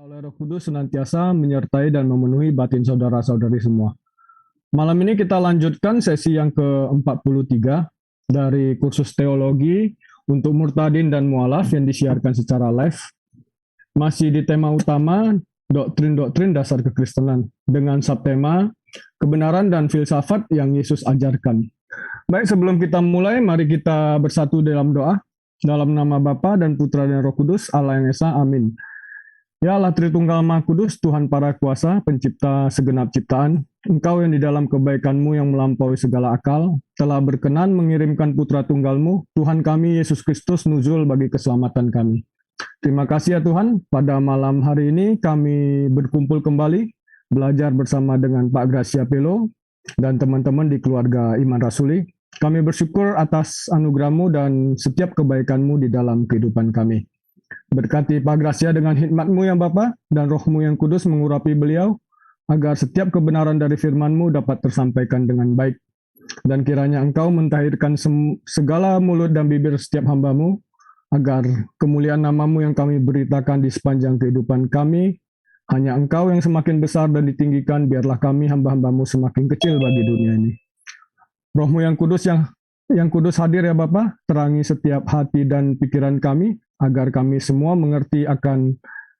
Oleh Roh Kudus senantiasa menyertai dan memenuhi batin saudara-saudari semua. Malam ini kita lanjutkan sesi yang ke-43 dari kursus teologi untuk murtadin dan mualaf yang disiarkan secara live. Masih di tema utama doktrin-doktrin dasar kekristenan dengan subtema kebenaran dan filsafat yang Yesus ajarkan. Baik, sebelum kita mulai, mari kita bersatu dalam doa. Dalam nama Bapa dan Putra dan Roh Kudus, Allah yang Esa, amin. Ya Allah Tritunggal Maha Kudus, Tuhan para kuasa, pencipta segenap ciptaan, Engkau yang di dalam kebaikan-Mu yang melampaui segala akal, telah berkenan mengirimkan Putra Tunggal-Mu, Tuhan kami Yesus Kristus nuzul bagi keselamatan kami. Terima kasih ya Tuhan, pada malam hari ini kami berkumpul kembali, belajar bersama dengan Pak Gracia Pelo, dan teman-teman di keluarga Iman Rasuli. Kami bersyukur atas anugerah-Mu dan setiap kebaikan-Mu di dalam kehidupan kami. Berkati Pak Gracia dengan hikmat-Mu yang Bapa dan Roh-Mu yang kudus mengurapi beliau, agar setiap kebenaran dari firman-Mu dapat tersampaikan dengan baik. Dan kiranya Engkau mentahirkan segala mulut dan bibir setiap hamba-Mu, agar kemuliaan nama-Mu yang kami beritakan di sepanjang kehidupan kami, hanya Engkau yang semakin besar dan ditinggikan, biarlah kami hamba-hamba-Mu semakin kecil bagi dunia ini. Roh-Mu yang kudus yang kudus hadir ya Bapa, terangi setiap hati dan pikiran kami, agar kami semua mengerti akan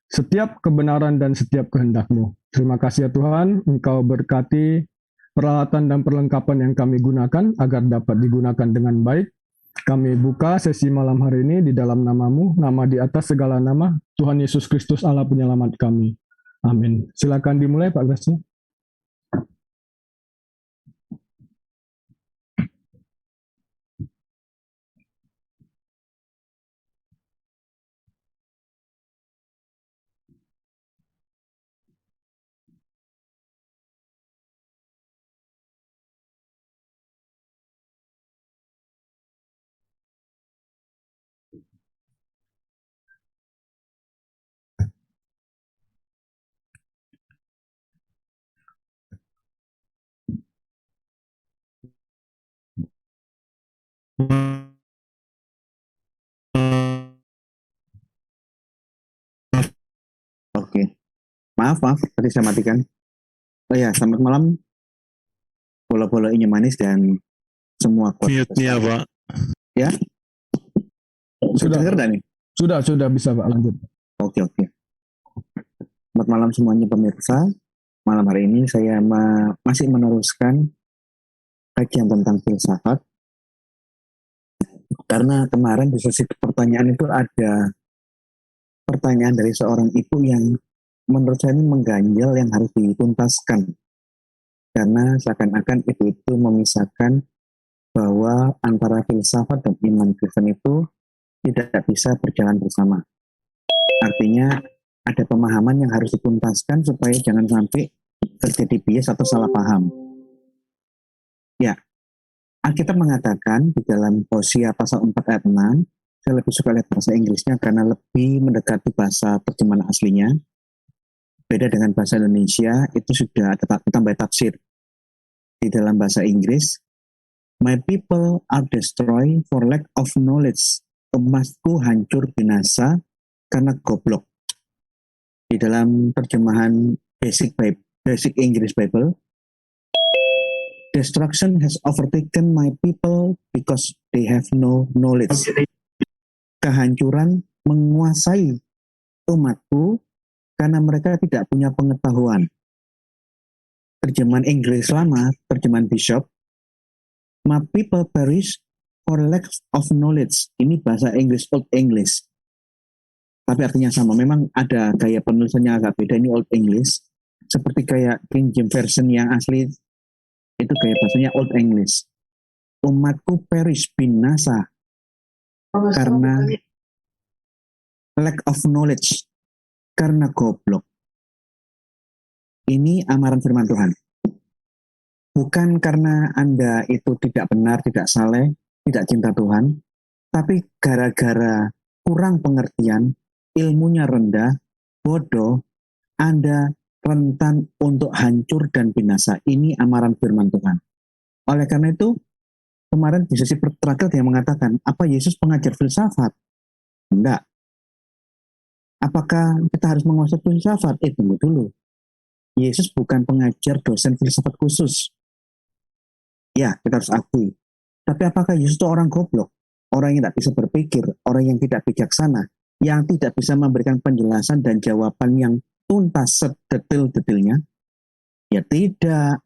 setiap kebenaran dan setiap kehendak-Mu. Terima kasih ya Tuhan, Engkau berkati peralatan dan perlengkapan yang kami gunakan, agar dapat digunakan dengan baik. Kami buka sesi malam hari ini di dalam nama-Mu, nama di atas segala nama, Tuhan Yesus Kristus Allah penyelamat kami. Amin. Silakan dimulai Pak Gracia. Oke, maaf, tadi saya matikan. Oh ya, selamat malam, bola-bola ini manis dan semua Mute-nya, Pak. Ya, sudah dengar nih? Sudah bisa Pak, lanjut. Oke. Selamat malam semuanya pemirsa. Malam hari ini saya masih meneruskan kajian tentang filsafat. Karena kemarin di sesi pertanyaan itu ada pertanyaan dari seorang ibu yang menurut saya ini mengganjal yang harus dituntaskan. Karena seakan-akan ibu itu memisahkan bahwa antara filsafat dan iman Kristen itu tidak bisa berjalan bersama. Artinya ada pemahaman yang harus dituntaskan supaya jangan sampai terjadi bias atau salah paham. Ya, Alkitab mengatakan di dalam Hosea pasal 4 ayat 6, saya lebih suka lihat bahasa Inggrisnya karena lebih mendekati bahasa terjemahan aslinya. Beda dengan bahasa Indonesia, itu sudah ada tambah tafsir. Di dalam bahasa Inggris, my people are destroyed for lack of knowledge. Umatku hancur binasa karena goblok. Di dalam terjemahan Basic English Bible, destruction has overtaken my people because they have no knowledge. Kehancuran menguasai umatku karena mereka tidak punya pengetahuan. Terjemahan Inggris lama, terjemahan Bishop, my people perish for lack of knowledge. Ini bahasa Inggris, Old English. Tapi artinya sama. Memang ada gaya penulisannya agak beda. Ini Old English. Seperti kayak King James Version yang asli, itu gaya bahasanya Old English. Umatku perish, binasa, karena lack of knowledge, karena goblok. Ini amaran firman Tuhan. Bukan karena Anda itu tidak benar, tidak saleh, tidak cinta Tuhan, tapi gara-gara kurang pengertian, ilmunya rendah, bodoh, Anda rentan untuk hancur dan binasa. Ini amaran firman Tuhan. Oleh karena itu, kemarin di sesi terakhir yang mengatakan, apa Yesus pengajar filsafat? Enggak. Apakah kita harus menguasai filsafat? Tunggu dulu. Yesus bukan pengajar dosen filsafat khusus. Ya, kita harus akui. Tapi apakah Yesus itu orang goblok? Orang yang tidak bisa berpikir, orang yang tidak bijaksana, yang tidak bisa memberikan penjelasan dan jawaban yang tuntas sedetil-detilnya? Ya tidak.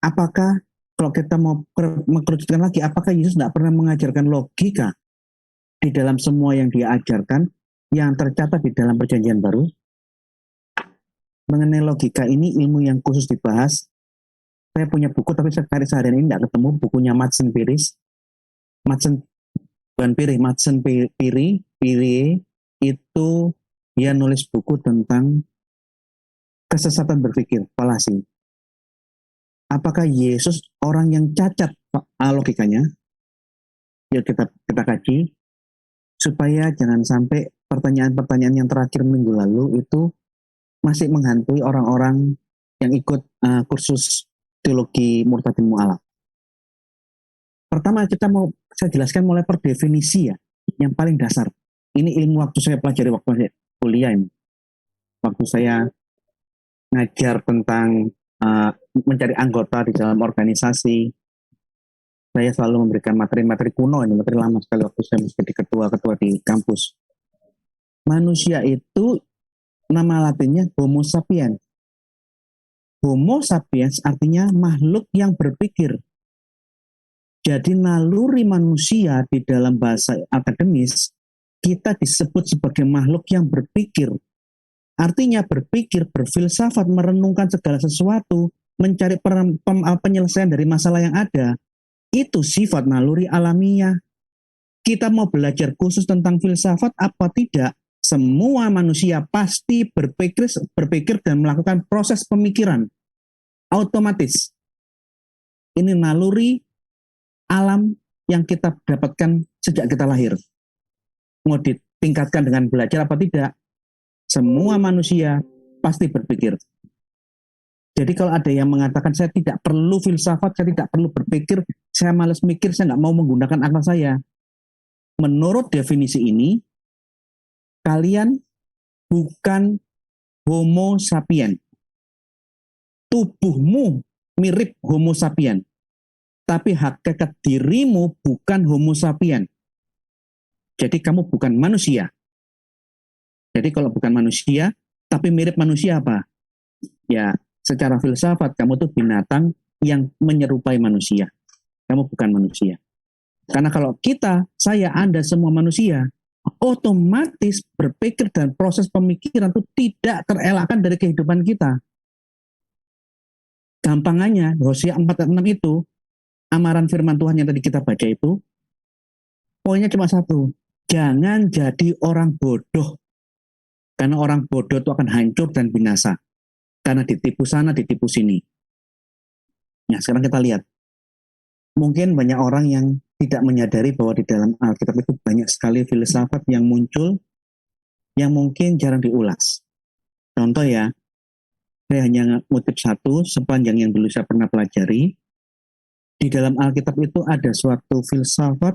Apakah kalau kita mau mengkerucutkan lagi, apakah Yesus tidak pernah mengajarkan logika di dalam semua yang dia ajarkan, yang tercatat di dalam perjanjian baru? Mengenai logika ini, ilmu yang khusus dibahas. Saya punya buku, tapi saya cari seharian ini tidak ketemu. Bukunya Madsen Piris. Madsen Piri itu dia nulis buku tentang kesesatan berpikir, falasi. Apakah Yesus orang yang cacat logikanya? Ya kita kaji supaya jangan sampai pertanyaan-pertanyaan yang terakhir minggu lalu itu masih menghantui orang-orang yang ikut kursus teologi murtadin mu'alaf. Pertama saya jelaskan mulai per definisi ya, yang paling dasar. Ini ilmu waktu saya pelajari waktu saya kuliah ini. Waktu saya ngajar tentang mencari anggota di dalam organisasi, saya selalu memberikan materi-materi kuno, ini materi lama sekali waktu saya menjadi ketua-ketua di kampus. Manusia itu nama latinnya Homo sapiens. Homo sapiens artinya makhluk yang berpikir. Jadi naluri manusia di dalam bahasa akademis, kita disebut sebagai makhluk yang berpikir. Artinya berpikir, berfilsafat, merenungkan segala sesuatu, mencari penyelesaian dari masalah yang ada. Itu sifat naluri alamiah. Kita mau belajar khusus tentang filsafat apa tidak? Semua manusia pasti berpikir dan melakukan proses pemikiran. Otomatis. Ini naluri alam yang kita dapatkan sejak kita lahir. Mau ditingkatkan dengan belajar apa tidak, semua manusia pasti berpikir. Jadi kalau ada yang mengatakan saya tidak perlu filsafat, saya tidak perlu berpikir, saya malas mikir, saya nggak mau menggunakan akal saya. Menurut definisi ini, kalian bukan Homo sapien. Tubuhmu mirip Homo sapien. Tapi hakikat dirimu bukan Homo sapien. Jadi kamu bukan manusia. Jadi kalau bukan manusia, tapi mirip manusia apa? Ya, secara filsafat kamu tuh binatang yang menyerupai manusia. Kamu bukan manusia. Karena kalau saya, Anda semua manusia, otomatis berpikir dan proses pemikiran itu tidak terelakkan dari kehidupan kita. Gampangannya, Hosea 4:6 itu, amaran firman Tuhan yang tadi kita baca itu, poinnya cuma satu, jangan jadi orang bodoh. Karena orang bodoh itu akan hancur dan binasa. Karena ditipu sana, ditipu sini. Nah, sekarang kita lihat. Mungkin banyak orang yang tidak menyadari bahwa di dalam Alkitab itu banyak sekali filsafat yang muncul, yang mungkin jarang diulas. Contoh ya, saya hanya ngutip satu, sepanjang yang dulu saya pernah pelajari. Di dalam Alkitab itu ada suatu filsafat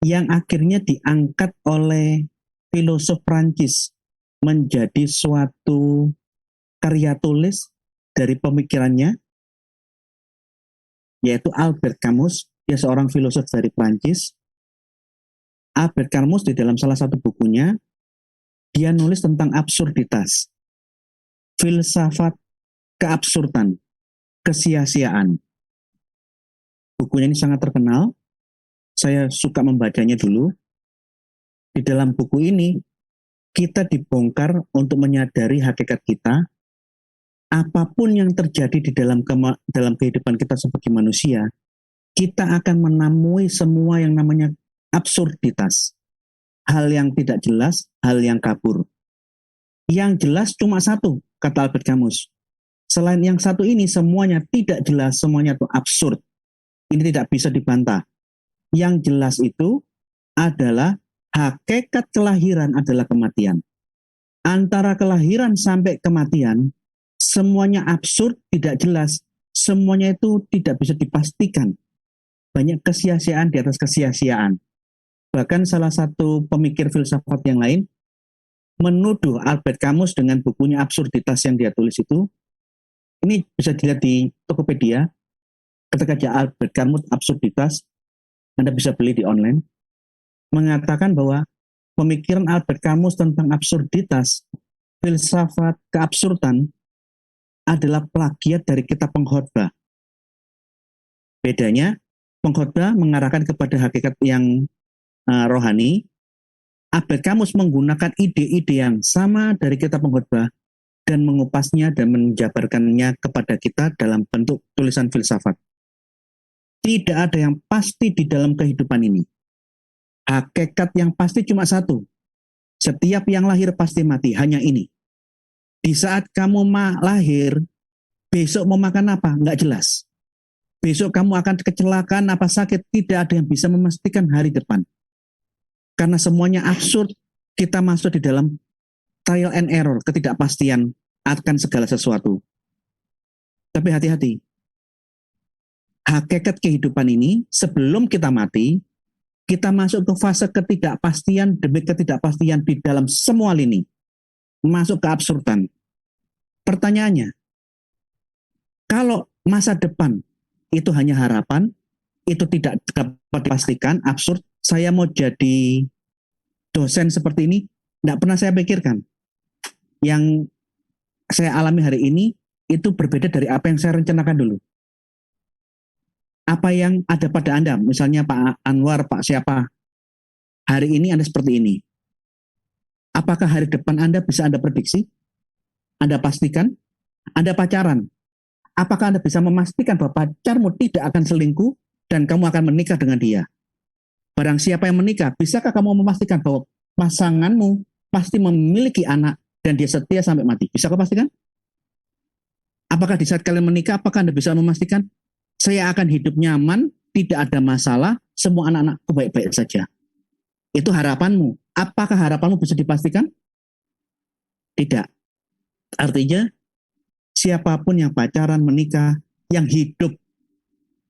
yang akhirnya diangkat oleh filosof Prancis menjadi suatu karya tulis dari pemikirannya, yaitu Albert Camus. Dia seorang filosof dari Prancis. Albert Camus di dalam salah satu bukunya, dia nulis tentang absurditas, filsafat keabsurdan, kesia-siaan. Bukunya ini sangat terkenal. Saya suka membacanya dulu. Di dalam buku ini, kita dibongkar untuk menyadari hakikat kita. Apapun yang terjadi di dalam kehidupan kita sebagai manusia, kita akan menemui semua yang namanya absurditas. Hal yang tidak jelas, hal yang kabur. Yang jelas cuma satu, kata Albert Camus. Selain yang satu ini, semuanya tidak jelas, semuanya itu absurd. Ini tidak bisa dibantah. Yang jelas itu adalah hakikat kelahiran adalah kematian. Antara kelahiran sampai kematian, semuanya absurd, tidak jelas. Semuanya itu tidak bisa dipastikan. Banyak kesia-siaan di atas kesia-siaan. Bahkan salah satu pemikir filsafat yang lain menuduh Albert Camus dengan bukunya Absurditas yang dia tulis itu. Ini bisa dilihat di Tokopedia. Ketika aja Albert Camus Absurditas, Anda bisa beli di online. Mengatakan bahwa pemikiran Albert Camus tentang absurditas, filsafat keabsurdan adalah plagiat dari kitab pengkhotbah. Bedanya, pengkhotbah mengarahkan kepada hakikat yang rohani. Albert Camus menggunakan ide-ide yang sama dari kitab pengkhotbah dan mengupasnya dan menjabarkannya kepada kita dalam bentuk tulisan filsafat. Tidak ada yang pasti di dalam kehidupan ini. Hakikat yang pasti cuma satu. Setiap yang lahir pasti mati, hanya ini. Di saat kamu lahir, besok mau makan apa? Nggak jelas. Besok kamu akan kecelakaan apa sakit, tidak ada yang bisa memastikan hari depan. Karena semuanya absurd, kita masuk di dalam trial and error, ketidakpastian akan segala sesuatu. Tapi hati-hati. Hakikat kehidupan ini, sebelum kita mati, kita masuk ke fase ketidakpastian demi ketidakpastian di dalam semua lini. Masuk ke absurdan. Pertanyaannya, kalau masa depan itu hanya harapan, itu tidak dapat dipastikan, absurd, saya mau jadi dosen seperti ini, tidak pernah saya pikirkan. Yang saya alami hari ini, itu berbeda dari apa yang saya rencanakan dulu. Apa yang ada pada Anda, misalnya Pak Anwar, Pak siapa, hari ini Anda seperti ini. Apakah hari depan Anda bisa Anda prediksi? Anda pastikan? Anda pacaran? Apakah Anda bisa memastikan bahwa pacarmu tidak akan selingkuh dan kamu akan menikah dengan dia? Barang siapa yang menikah, bisakah kamu memastikan bahwa pasanganmu pasti memiliki anak dan dia setia sampai mati? Bisa kau pastikan? Apakah di saat kalian menikah, apakah Anda bisa memastikan saya akan hidup nyaman, tidak ada masalah, semua anak-anakku baik-baik saja? Itu harapanmu. Apakah harapanmu bisa dipastikan? Tidak. Artinya, siapapun yang pacaran, menikah, yang hidup,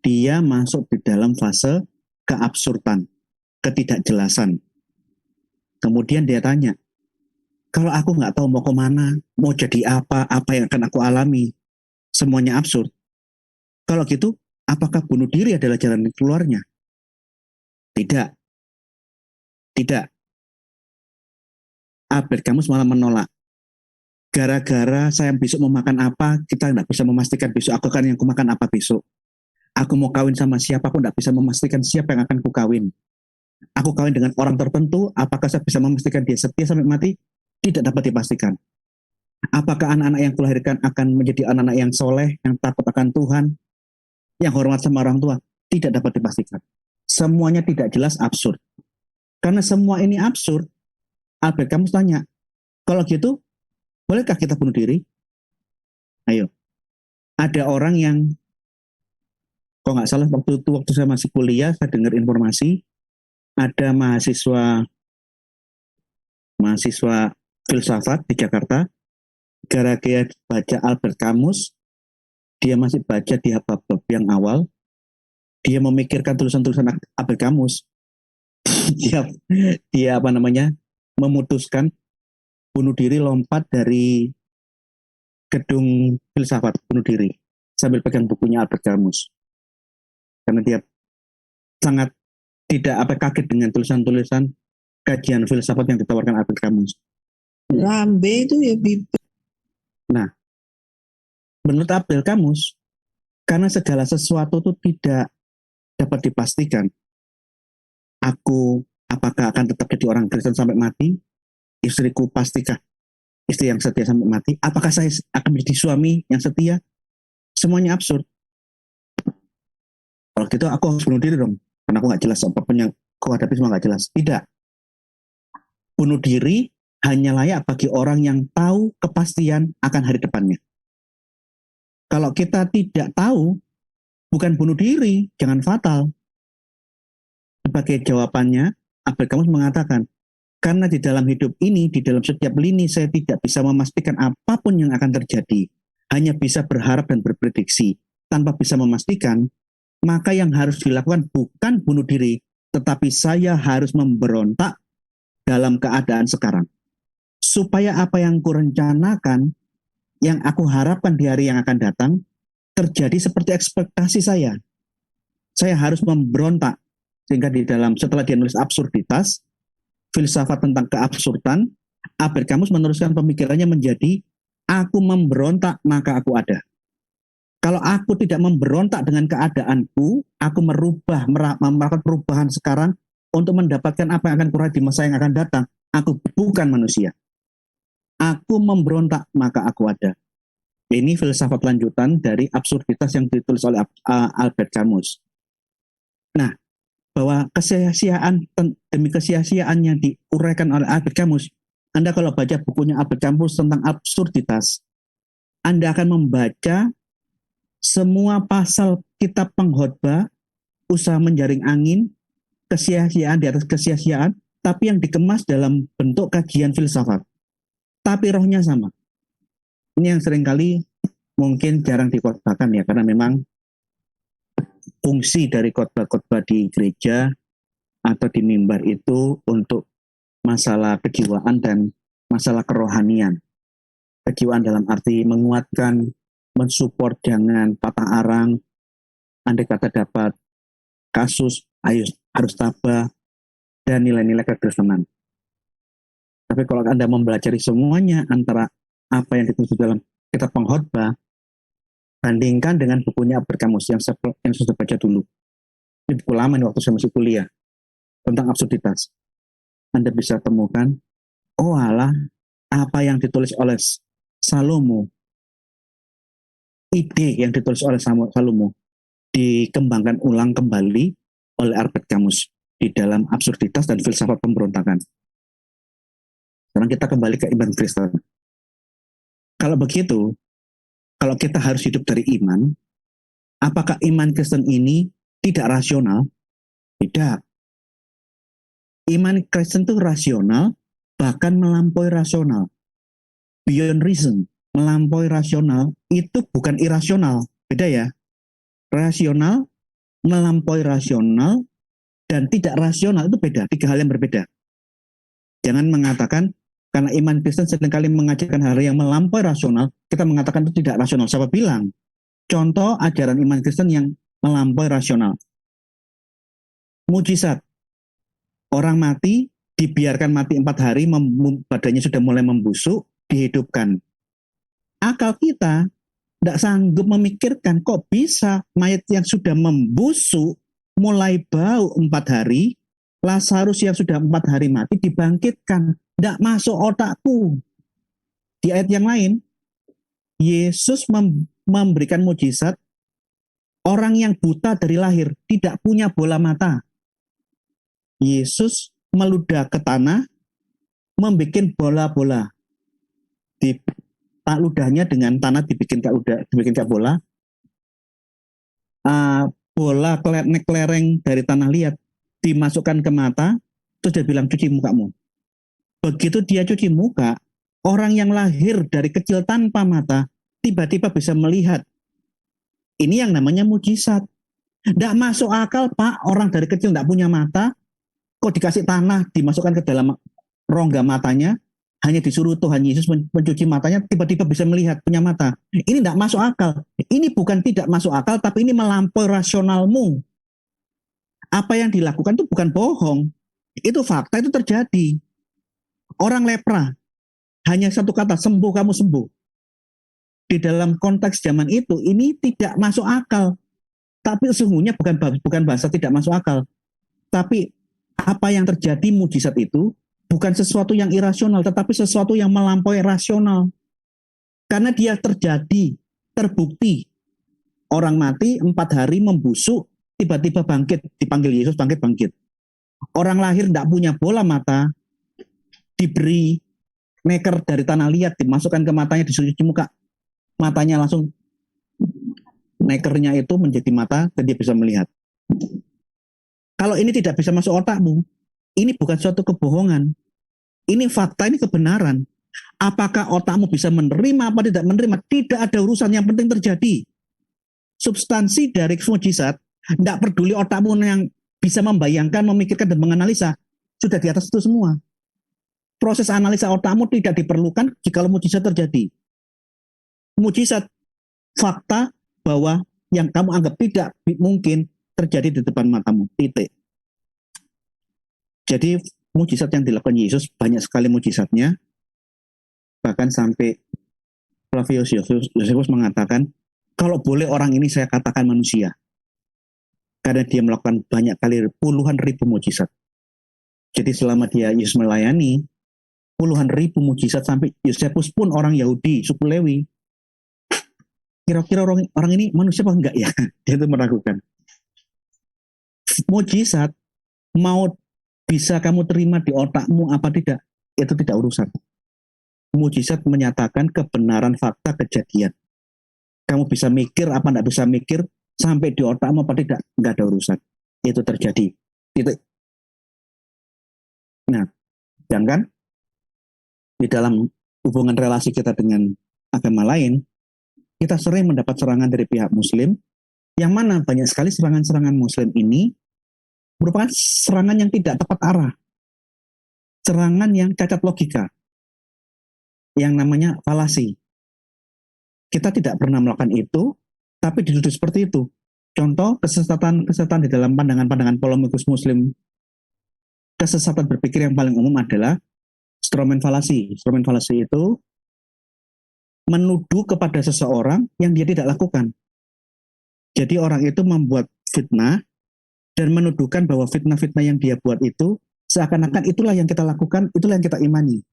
dia masuk di dalam fase keabsurdan, ketidakjelasan. Kemudian dia tanya, kalau aku nggak tahu mau kemana, mau jadi apa yang akan aku alami, semuanya absurd. Kalau gitu, apakah bunuh diri adalah jalan keluarnya? Tidak. Tidak. Albert Camus malah menolak. Gara-gara saya besok mau makan apa, kita nggak bisa memastikan besok aku akan yang makan apa besok. Aku mau kawin sama siapa pun nggak bisa memastikan siapa yang akan ku kawin. Aku kawin dengan orang tertentu, apakah saya bisa memastikan dia setia sampai mati? Tidak dapat dipastikan. Apakah anak-anak yang kulahirkan akan menjadi anak-anak yang soleh, yang takut akan Tuhan, yang hormat sama orang tua? Tidak dapat dipastikan. Semuanya tidak jelas, absurd. Karena semua ini absurd, Albert Camus tanya, kalau gitu, bolehkah kita bunuh diri? Ayo. Ada orang yang, kalau nggak salah waktu saya masih kuliah, saya dengar informasi, ada mahasiswa filsafat di Jakarta, gara-gara baca Albert Camus, dia masih baca di bab-bab yang awal, dia memikirkan tulisan-tulisan Albert Camus, dia memutuskan bunuh diri, lompat dari gedung filsafat, bunuh diri sambil pegang bukunya Albert Camus, karena dia sangat tidak kaget dengan tulisan-tulisan kajian filsafat yang ditawarkan Albert Camus. Lambe itu ya Nah, menurut Albert Camus, karena segala sesuatu itu tidak dapat dipastikan, aku apakah akan tetap jadi orang Kristen sampai mati? Istriku pastikah istri yang setia sampai mati? Apakah saya akan menjadi suami yang setia? Semuanya absurd. Kalau gitu aku harus bunuh diri dong, karena aku nggak jelas apapun yang aku hadapi, semua nggak jelas. Tidak. Bunuh diri hanya layak bagi orang yang tahu kepastian akan hari depannya. Kalau kita tidak tahu, bukan bunuh diri, jangan fatal. Sebagai jawabannya, Albert Camus mengatakan, karena di dalam hidup ini, di dalam setiap lini, saya tidak bisa memastikan apapun yang akan terjadi. Hanya bisa berharap dan berprediksi. Tanpa bisa memastikan, maka yang harus dilakukan bukan bunuh diri, tetapi saya harus memberontak dalam keadaan sekarang. Supaya apa yang kurencanakan, yang aku harapkan di hari yang akan datang, terjadi seperti ekspektasi saya. Saya harus memberontak. Sehingga di dalam, setelah dia nulis absurditas, filsafat tentang keabsurdan, Albert Camus meneruskan pemikirannya menjadi, aku memberontak maka aku ada. Kalau aku tidak memberontak dengan keadaanku, aku melakukan perubahan sekarang untuk mendapatkan apa yang akan kurang di masa yang akan datang. Aku bukan manusia. Aku memberontak maka aku ada. Ini filsafat lanjutan dari absurditas yang ditulis oleh Albert Camus. Nah, bahwa kesia-siaan demi kesia-siaan yang diuraikan oleh Albert Camus, Anda kalau baca bukunya Albert Camus tentang absurditas, Anda akan membaca semua pasal kitab pengkhotbah, usaha menjaring angin, kesia-siaan di atas kesia-siaan, tapi yang dikemas dalam bentuk kajian filsafat. Tapi rohnya sama. Ini yang seringkali mungkin jarang dikhotbahkan ya, karena memang fungsi dari khotbah-khotbah di gereja atau di mimbar itu untuk masalah kejiwaan dan masalah kerohanian. Kejiwaan dalam arti menguatkan, mensupport, jangan patah arang, andai kata dapat kasus, ayo harus tabah, dan nilai-nilai kekristenan. Tapi kalau Anda mempelajari semuanya antara apa yang ditulis dalam kitab pengkhotbah, bandingkan dengan bukunya Albert Camus yang sudah baca dulu. Ini buku lama nih waktu saya masih kuliah, tentang absurditas. Anda bisa temukan, oh alah, apa yang ditulis oleh Salomo, ide yang ditulis oleh Salomo, dikembangkan ulang kembali oleh Albert Camus di dalam absurditas dan filsafat pemberontakan. Sekarang kita kembali ke iman Kristen. Kalau begitu, kalau kita harus hidup dari iman, apakah iman Kristen ini tidak rasional? Tidak. Iman Kristen itu rasional, bahkan melampaui rasional. Beyond reason, melampaui rasional, itu bukan irasional. Beda ya. Rasional, melampaui rasional, dan tidak rasional itu beda. 3 hal yang berbeda. Jangan mengatakan, karena iman Kristen seringkali mengajarkan hal yang melampaui rasional, kita mengatakan itu tidak rasional. Siapa bilang? Contoh ajaran iman Kristen yang melampaui rasional. Mujizat. Orang mati, dibiarkan mati 4 hari, badannya sudah mulai membusuk, dihidupkan. Akal kita tidak sanggup memikirkan kok bisa mayat yang sudah membusuk, mulai bau 4 hari, Lazarus yang sudah 4 hari mati dibangkitkan. Tidak masuk otakku. Di ayat yang lain, Yesus memberikan mujizat, orang yang buta dari lahir, tidak punya bola mata. Yesus meludah ke tanah, membuat bola-bola. Ludahnya dengan tanah dibikin kayak bola. Bola kelereng dari tanah liat dimasukkan ke mata, terus dia bilang cuci mukamu. Begitu dia cuci muka, orang yang lahir dari kecil tanpa mata, tiba-tiba bisa melihat. Ini yang namanya mujizat. Tidak masuk akal, Pak, orang dari kecil tidak punya mata, kok dikasih tanah, dimasukkan ke dalam rongga matanya, hanya disuruh Tuhan Yesus mencuci matanya, tiba-tiba bisa melihat, punya mata. Ini tidak masuk akal. Ini bukan tidak masuk akal, tapi ini melampaui rasionalmu. Apa yang dilakukan itu bukan bohong. Itu fakta, itu terjadi. Orang lepra, hanya satu kata, sembuh kamu sembuh. Di dalam konteks zaman itu, ini tidak masuk akal. Tapi sesungguhnya bukan bahasa tidak masuk akal. Tapi apa yang terjadi mujizat itu, bukan sesuatu yang irasional, tetapi sesuatu yang melampaui rasional. Karena dia terjadi, terbukti. Orang mati 4 hari membusuk, tiba-tiba bangkit, dipanggil Yesus, bangkit. Orang lahir tidak punya bola mata, diberi neker dari tanah liat, dimasukkan ke matanya, disuruh cuci muka, matanya langsung, nekernya itu menjadi mata, dan dia bisa melihat. Kalau ini tidak bisa masuk otakmu, ini bukan suatu kebohongan. Ini fakta, ini kebenaran. Apakah otakmu bisa menerima apa tidak menerima? Tidak ada urusan, yang penting terjadi. Substansi dari mujizat, tidak peduli otakmu yang bisa membayangkan, memikirkan, dan menganalisa, sudah di atas itu semua. Proses analisa otakmu tidak diperlukan jika mujizat terjadi. Mujizat, fakta bahwa yang kamu anggap tidak mungkin terjadi di depan matamu. Titik. Jadi mujizat yang dilakukan Yesus banyak sekali mujizatnya. Bahkan sampai Flavius Josephus mengatakan, kalau boleh orang ini saya katakan manusia. Karena dia melakukan banyak kali puluhan ribu mujizat. Jadi selama dia Yesus melayani, puluhan ribu mujizat sampai Josephus pun orang Yahudi, suku Lewi. Kira-kira orang ini manusia apa enggak ya? Dia itu meragukan. Mujizat mau bisa kamu terima di otakmu apa tidak, itu tidak urusan. Mujizat menyatakan kebenaran fakta kejadian. Kamu bisa mikir apa enggak bisa mikir, sampai di otakmu apa tidak, enggak ada urusan. Itu terjadi. Titik. Nah, sedangkan di dalam hubungan relasi kita dengan agama lain, kita sering mendapat serangan dari pihak Muslim, yang mana banyak sekali serangan-serangan Muslim ini merupakan serangan yang tidak tepat arah. Serangan yang cacat logika. Yang namanya falasi. Kita tidak pernah melakukan itu, tapi dituduh seperti itu. Contoh, kesesatan di dalam pandangan-pandangan polemikus Muslim. Kesesatan berpikir yang paling umum adalah Strawman falasi. Strawman falasi itu menuduh kepada seseorang yang dia tidak lakukan. Jadi orang itu membuat fitnah dan menuduhkan bahwa fitnah-fitnah yang dia buat itu seakan-akan itulah yang kita lakukan, itulah yang kita imani.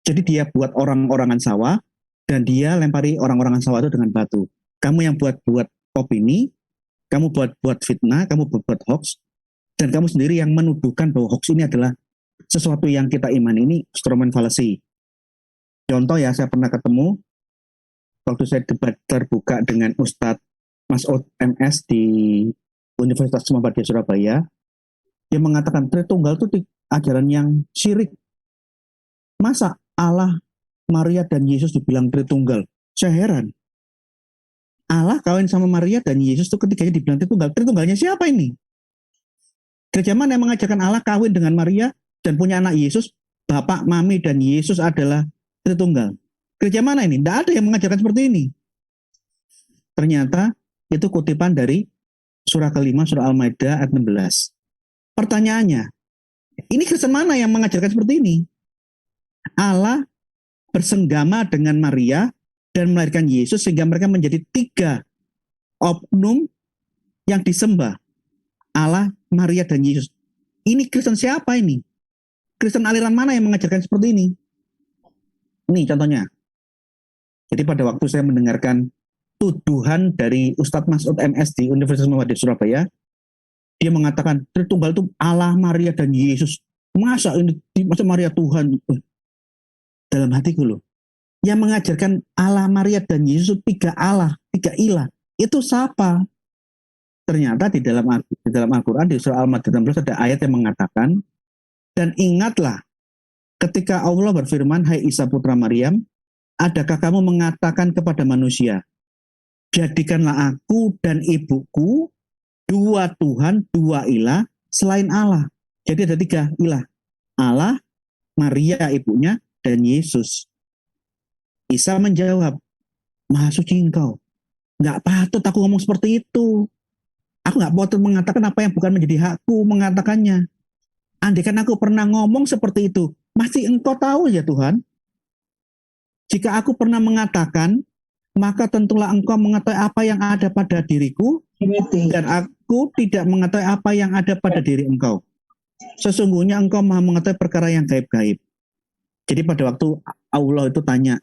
Jadi dia buat orang-orangan sawah dan dia lempari orang-orangan sawah itu dengan batu. Kamu yang buat opini, kamu buat fitnah, kamu buat hoax, dan kamu sendiri yang menuduhkan bahwa hoax ini adalah sesuatu yang kita imani. Ini Strawman fallacy. Contoh ya, saya pernah ketemu waktu saya debat terbuka dengan Ustadz Mas'ud MS di Universitas Muhammadiyah Surabaya. Dia mengatakan Tritunggal itu ajaran yang syirik. Masa Allah, Maria, dan Yesus dibilang Tritunggal? Saya heran. Allah kawin sama Maria dan Yesus itu ketiganya dibilang Tritunggal. Tritunggalnya siapa ini? Gereja mana yang mengajarkan Allah kawin dengan Maria dan punya anak Yesus? Bapak, Mami, dan Yesus adalah Tritunggal. Gereja mana ini? Tidak ada yang mengajarkan seperti ini. Ternyata itu kutipan dari surah kelima, surah Al-Maidah ayat 16. Pertanyaannya, ini Kristen mana yang mengajarkan seperti ini? Allah bersenggama dengan Maria dan melahirkan Yesus sehingga mereka menjadi 3 oknum yang disembah. Allah, Maria, dan Yesus. Ini Kristen siapa ini? Kristen aliran mana yang mengajarkan seperti ini? Ini contohnya. Jadi pada waktu saya mendengarkan tuduhan dari Ustadz Mas'ud MS di Universitas Muhammadiyah Surabaya, dia mengatakan Tritunggal itu Allah, Maria, dan Yesus. Masa Maria Tuhan? Dalam hatiku loh. Yang mengajarkan Allah, Maria, dan Yesus 3 Allah, 3 ilah. Itu siapa? Ternyata di dalam Al-Quran di surah Al-Maidah 16 ada ayat yang mengatakan, dan ingatlah ketika Allah berfirman, hai Isa putra Maryam, adakah kamu mengatakan kepada manusia, jadikanlah aku dan ibuku 2 Tuhan, 2 ilah selain Allah. Jadi ada 3 ilah. Allah, Maria ibunya, dan Yesus. Isa menjawab, Maha suci engkau. Nggak patut aku ngomong seperti itu. Aku nggak patut mengatakan apa yang bukan menjadi hakku mengatakannya. Andaikan aku pernah ngomong seperti itu, masih engkau tahu ya Tuhan. Jika aku pernah mengatakan, maka tentulah engkau mengetahui apa yang ada pada diriku, dan aku tidak mengetahui apa yang ada pada diri engkau. Sesungguhnya engkau maha mengetahui perkara yang gaib-gaib. Jadi pada waktu Allah itu tanya,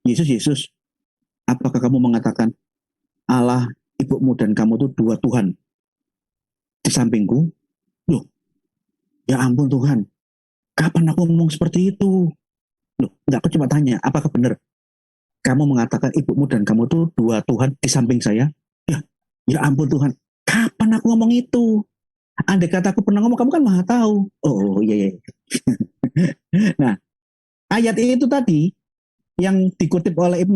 Yesus, apakah kamu mengatakan Allah, ibumu dan kamu itu 2 Tuhan di sampingku? Loh, ya ampun Tuhan, kapan aku ngomong seperti itu? Loh, enggak, aku cuma tanya, apakah benar kamu mengatakan ibumu dan kamu itu 2 Tuhan di samping saya? Ya ampun Tuhan, kapan aku ngomong itu? Andai kata aku pernah ngomong, kamu kan maha tahu. Oh iya. Nah, ayat itu tadi yang dikutip oleh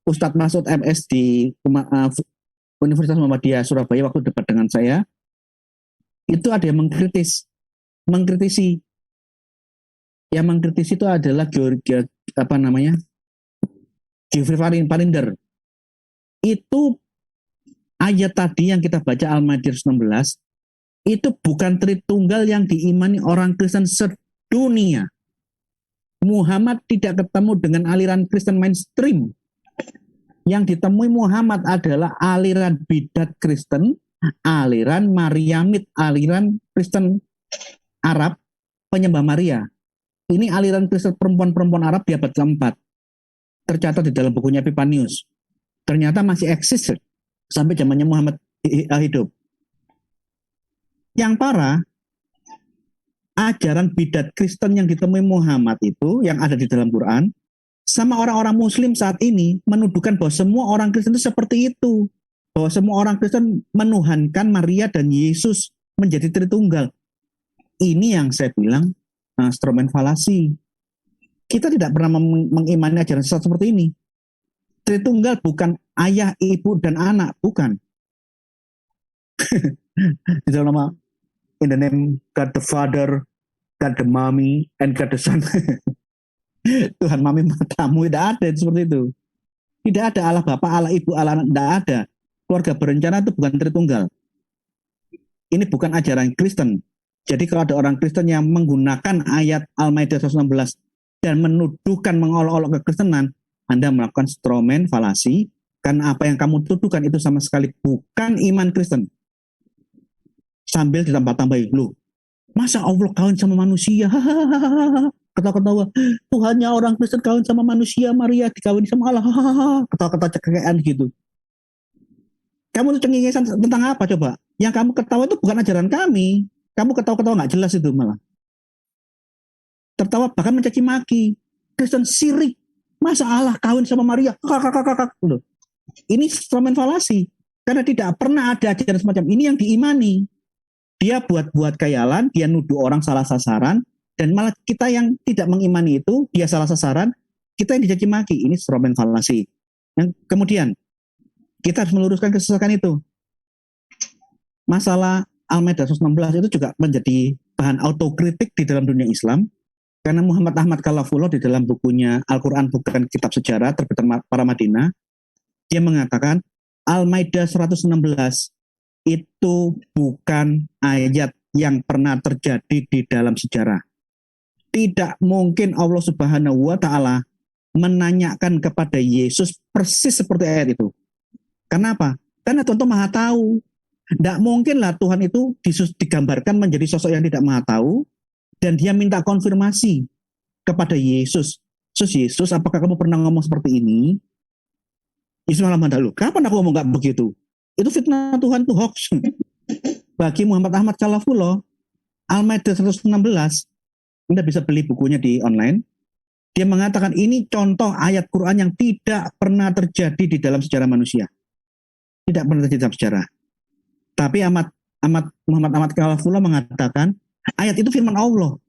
Ustadz Mas'ud MS di Universitas Muhammadiyah Surabaya waktu debat dengan saya, itu ada yang mengkritisi. Yang mengkritisi itu adalah Geoffrey Palinder. Itu ayat tadi yang kita baca Al-Maidah 19, itu bukan Tritunggal yang diimani orang Kristen sedunia. Muhammad tidak ketemu dengan aliran Kristen mainstream. Yang ditemui Muhammad adalah aliran bidat Kristen, aliran Mariamid, aliran Kristen Arab, penyembah Maria. Ini aliran Kristen perempuan-perempuan Arab di abad keempat. Tercatat di dalam bukunya Epipanius. Ternyata masih eksis sampai zamannya Muhammad hidup. Yang parah, ajaran bidat Kristen yang ditemui Muhammad itu, yang ada di dalam Quran, sama orang-orang Muslim saat ini menuduhkan bahwa semua orang Kristen itu seperti itu. Bahwa semua orang Kristen menuhankan Maria dan Yesus menjadi Tritunggal. Ini yang saya bilang instrumen falasi. Kita tidak pernah mengimani ajaran sesat seperti ini. Tritunggal bukan ayah, ibu, dan anak, bukan. Di dalam nama, in the name God the Father, God the Mommy, and God the Son. Tuhan mami matamu, tidak ada seperti itu. Tidak ada Allah Bapa, Allah Ibu, Allah Anak, tidak ada. Keluarga berencana itu bukan Tritunggal. Ini bukan ajaran Kristen. Jadi kalau ada orang Kristen yang menggunakan ayat Al-Maidah 19 dan menuduhkan, mengolok-olok kekristenan, Anda melakukan stromen falasi, karena apa yang kamu tuduhkan itu sama sekali bukan iman Kristen. Sambil ditambah-tambahin, loh, masa Allah kawin sama manusia? Ketawa-ketawa, Tuhannya orang Kristen kawin sama manusia, Maria dikawin sama Allah, ketawa-ketawa cekean gitu. Kamu tuh cengengesan tentang apa coba? Yang kamu ketawa itu bukan ajaran kami. Kamu ketawa-ketawa nggak jelas itu malah. Tertawa bahkan mencaci maki. Kristen sirik. Masa Allah kawin sama Maria? Loh. Ini instrumen falasi. Karena tidak pernah ada ajaran semacam ini yang diimani. Dia buat-buat khayalan, dia nuduh orang salah sasaran, dan malah kita yang tidak mengimani itu, dia salah sasaran, kita yang dicaci maki. Ini instrumen falasi. Yang kemudian, kita harus meluruskan kesesatan itu. Masalah Al-Maidah 16 itu juga menjadi bahan autokritik di dalam dunia Islam, karena Muhammad Ahmad Khalafullah di dalam bukunya Al-Quran Bukan Kitab Sejarah, terbitan Paramadina, dia mengatakan Al-Maidah 116 itu bukan ayat yang pernah terjadi di dalam sejarah. Tidak mungkin Allah Subhanahu wa Ta'ala menanyakan kepada Yesus persis seperti ayat itu. Kenapa? Karena Tuhan itu Maha Tahu. Tidak mungkinlah Tuhan itu digambarkan menjadi sosok yang tidak Maha Tahu, dan dia minta konfirmasi kepada Yesus. Yesus, apakah kamu pernah ngomong seperti ini? Yesus malah mandalo, kapan aku ngomong gak begitu? Itu fitnah Tuhan, itu hoax. Bagi Muhammad Ahmad Khalafullah, Al-Maidah 116, Anda bisa beli bukunya di online. Dia mengatakan ini contoh ayat Quran yang tidak pernah terjadi di dalam sejarah manusia. Tidak pernah terjadi dalam sejarah. Tapi Muhammad Ahmad Khalafullah mengatakan ayat itu firman Allah.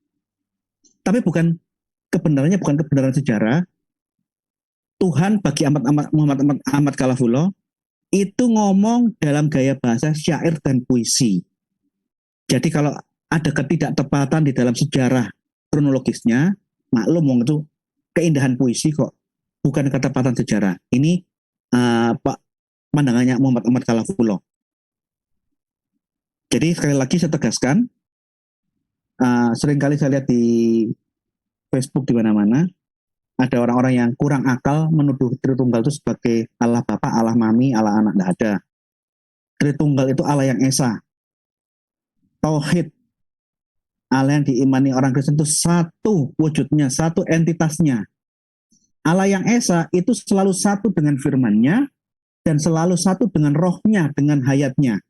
Tapi bukan kebenarannya, bukan kebenaran sejarah. Tuhan bagi Muhammad Ahmad Khalafullah itu ngomong dalam gaya bahasa syair dan puisi. Jadi kalau ada ketidaktepatan di dalam sejarah kronologisnya, maklum itu keindahan puisi kok, bukan ketepatan sejarah. Ini pandangannya Muhammad Ahmad Khalafullah. Jadi sekali lagi saya tegaskan, seringkali saya lihat di Facebook di mana-mana, ada orang-orang yang kurang akal menuduh Tritunggal itu sebagai Allah Bapa, Allah Mami, Allah Anak. Tidak ada. Tritunggal itu Allah yang Esa. Tauhid. Allah yang diimani orang Kristen itu satu wujudnya, satu entitasnya. Allah yang Esa itu selalu satu dengan firman-Nya dan selalu satu dengan rohnya, dengan hayatnya.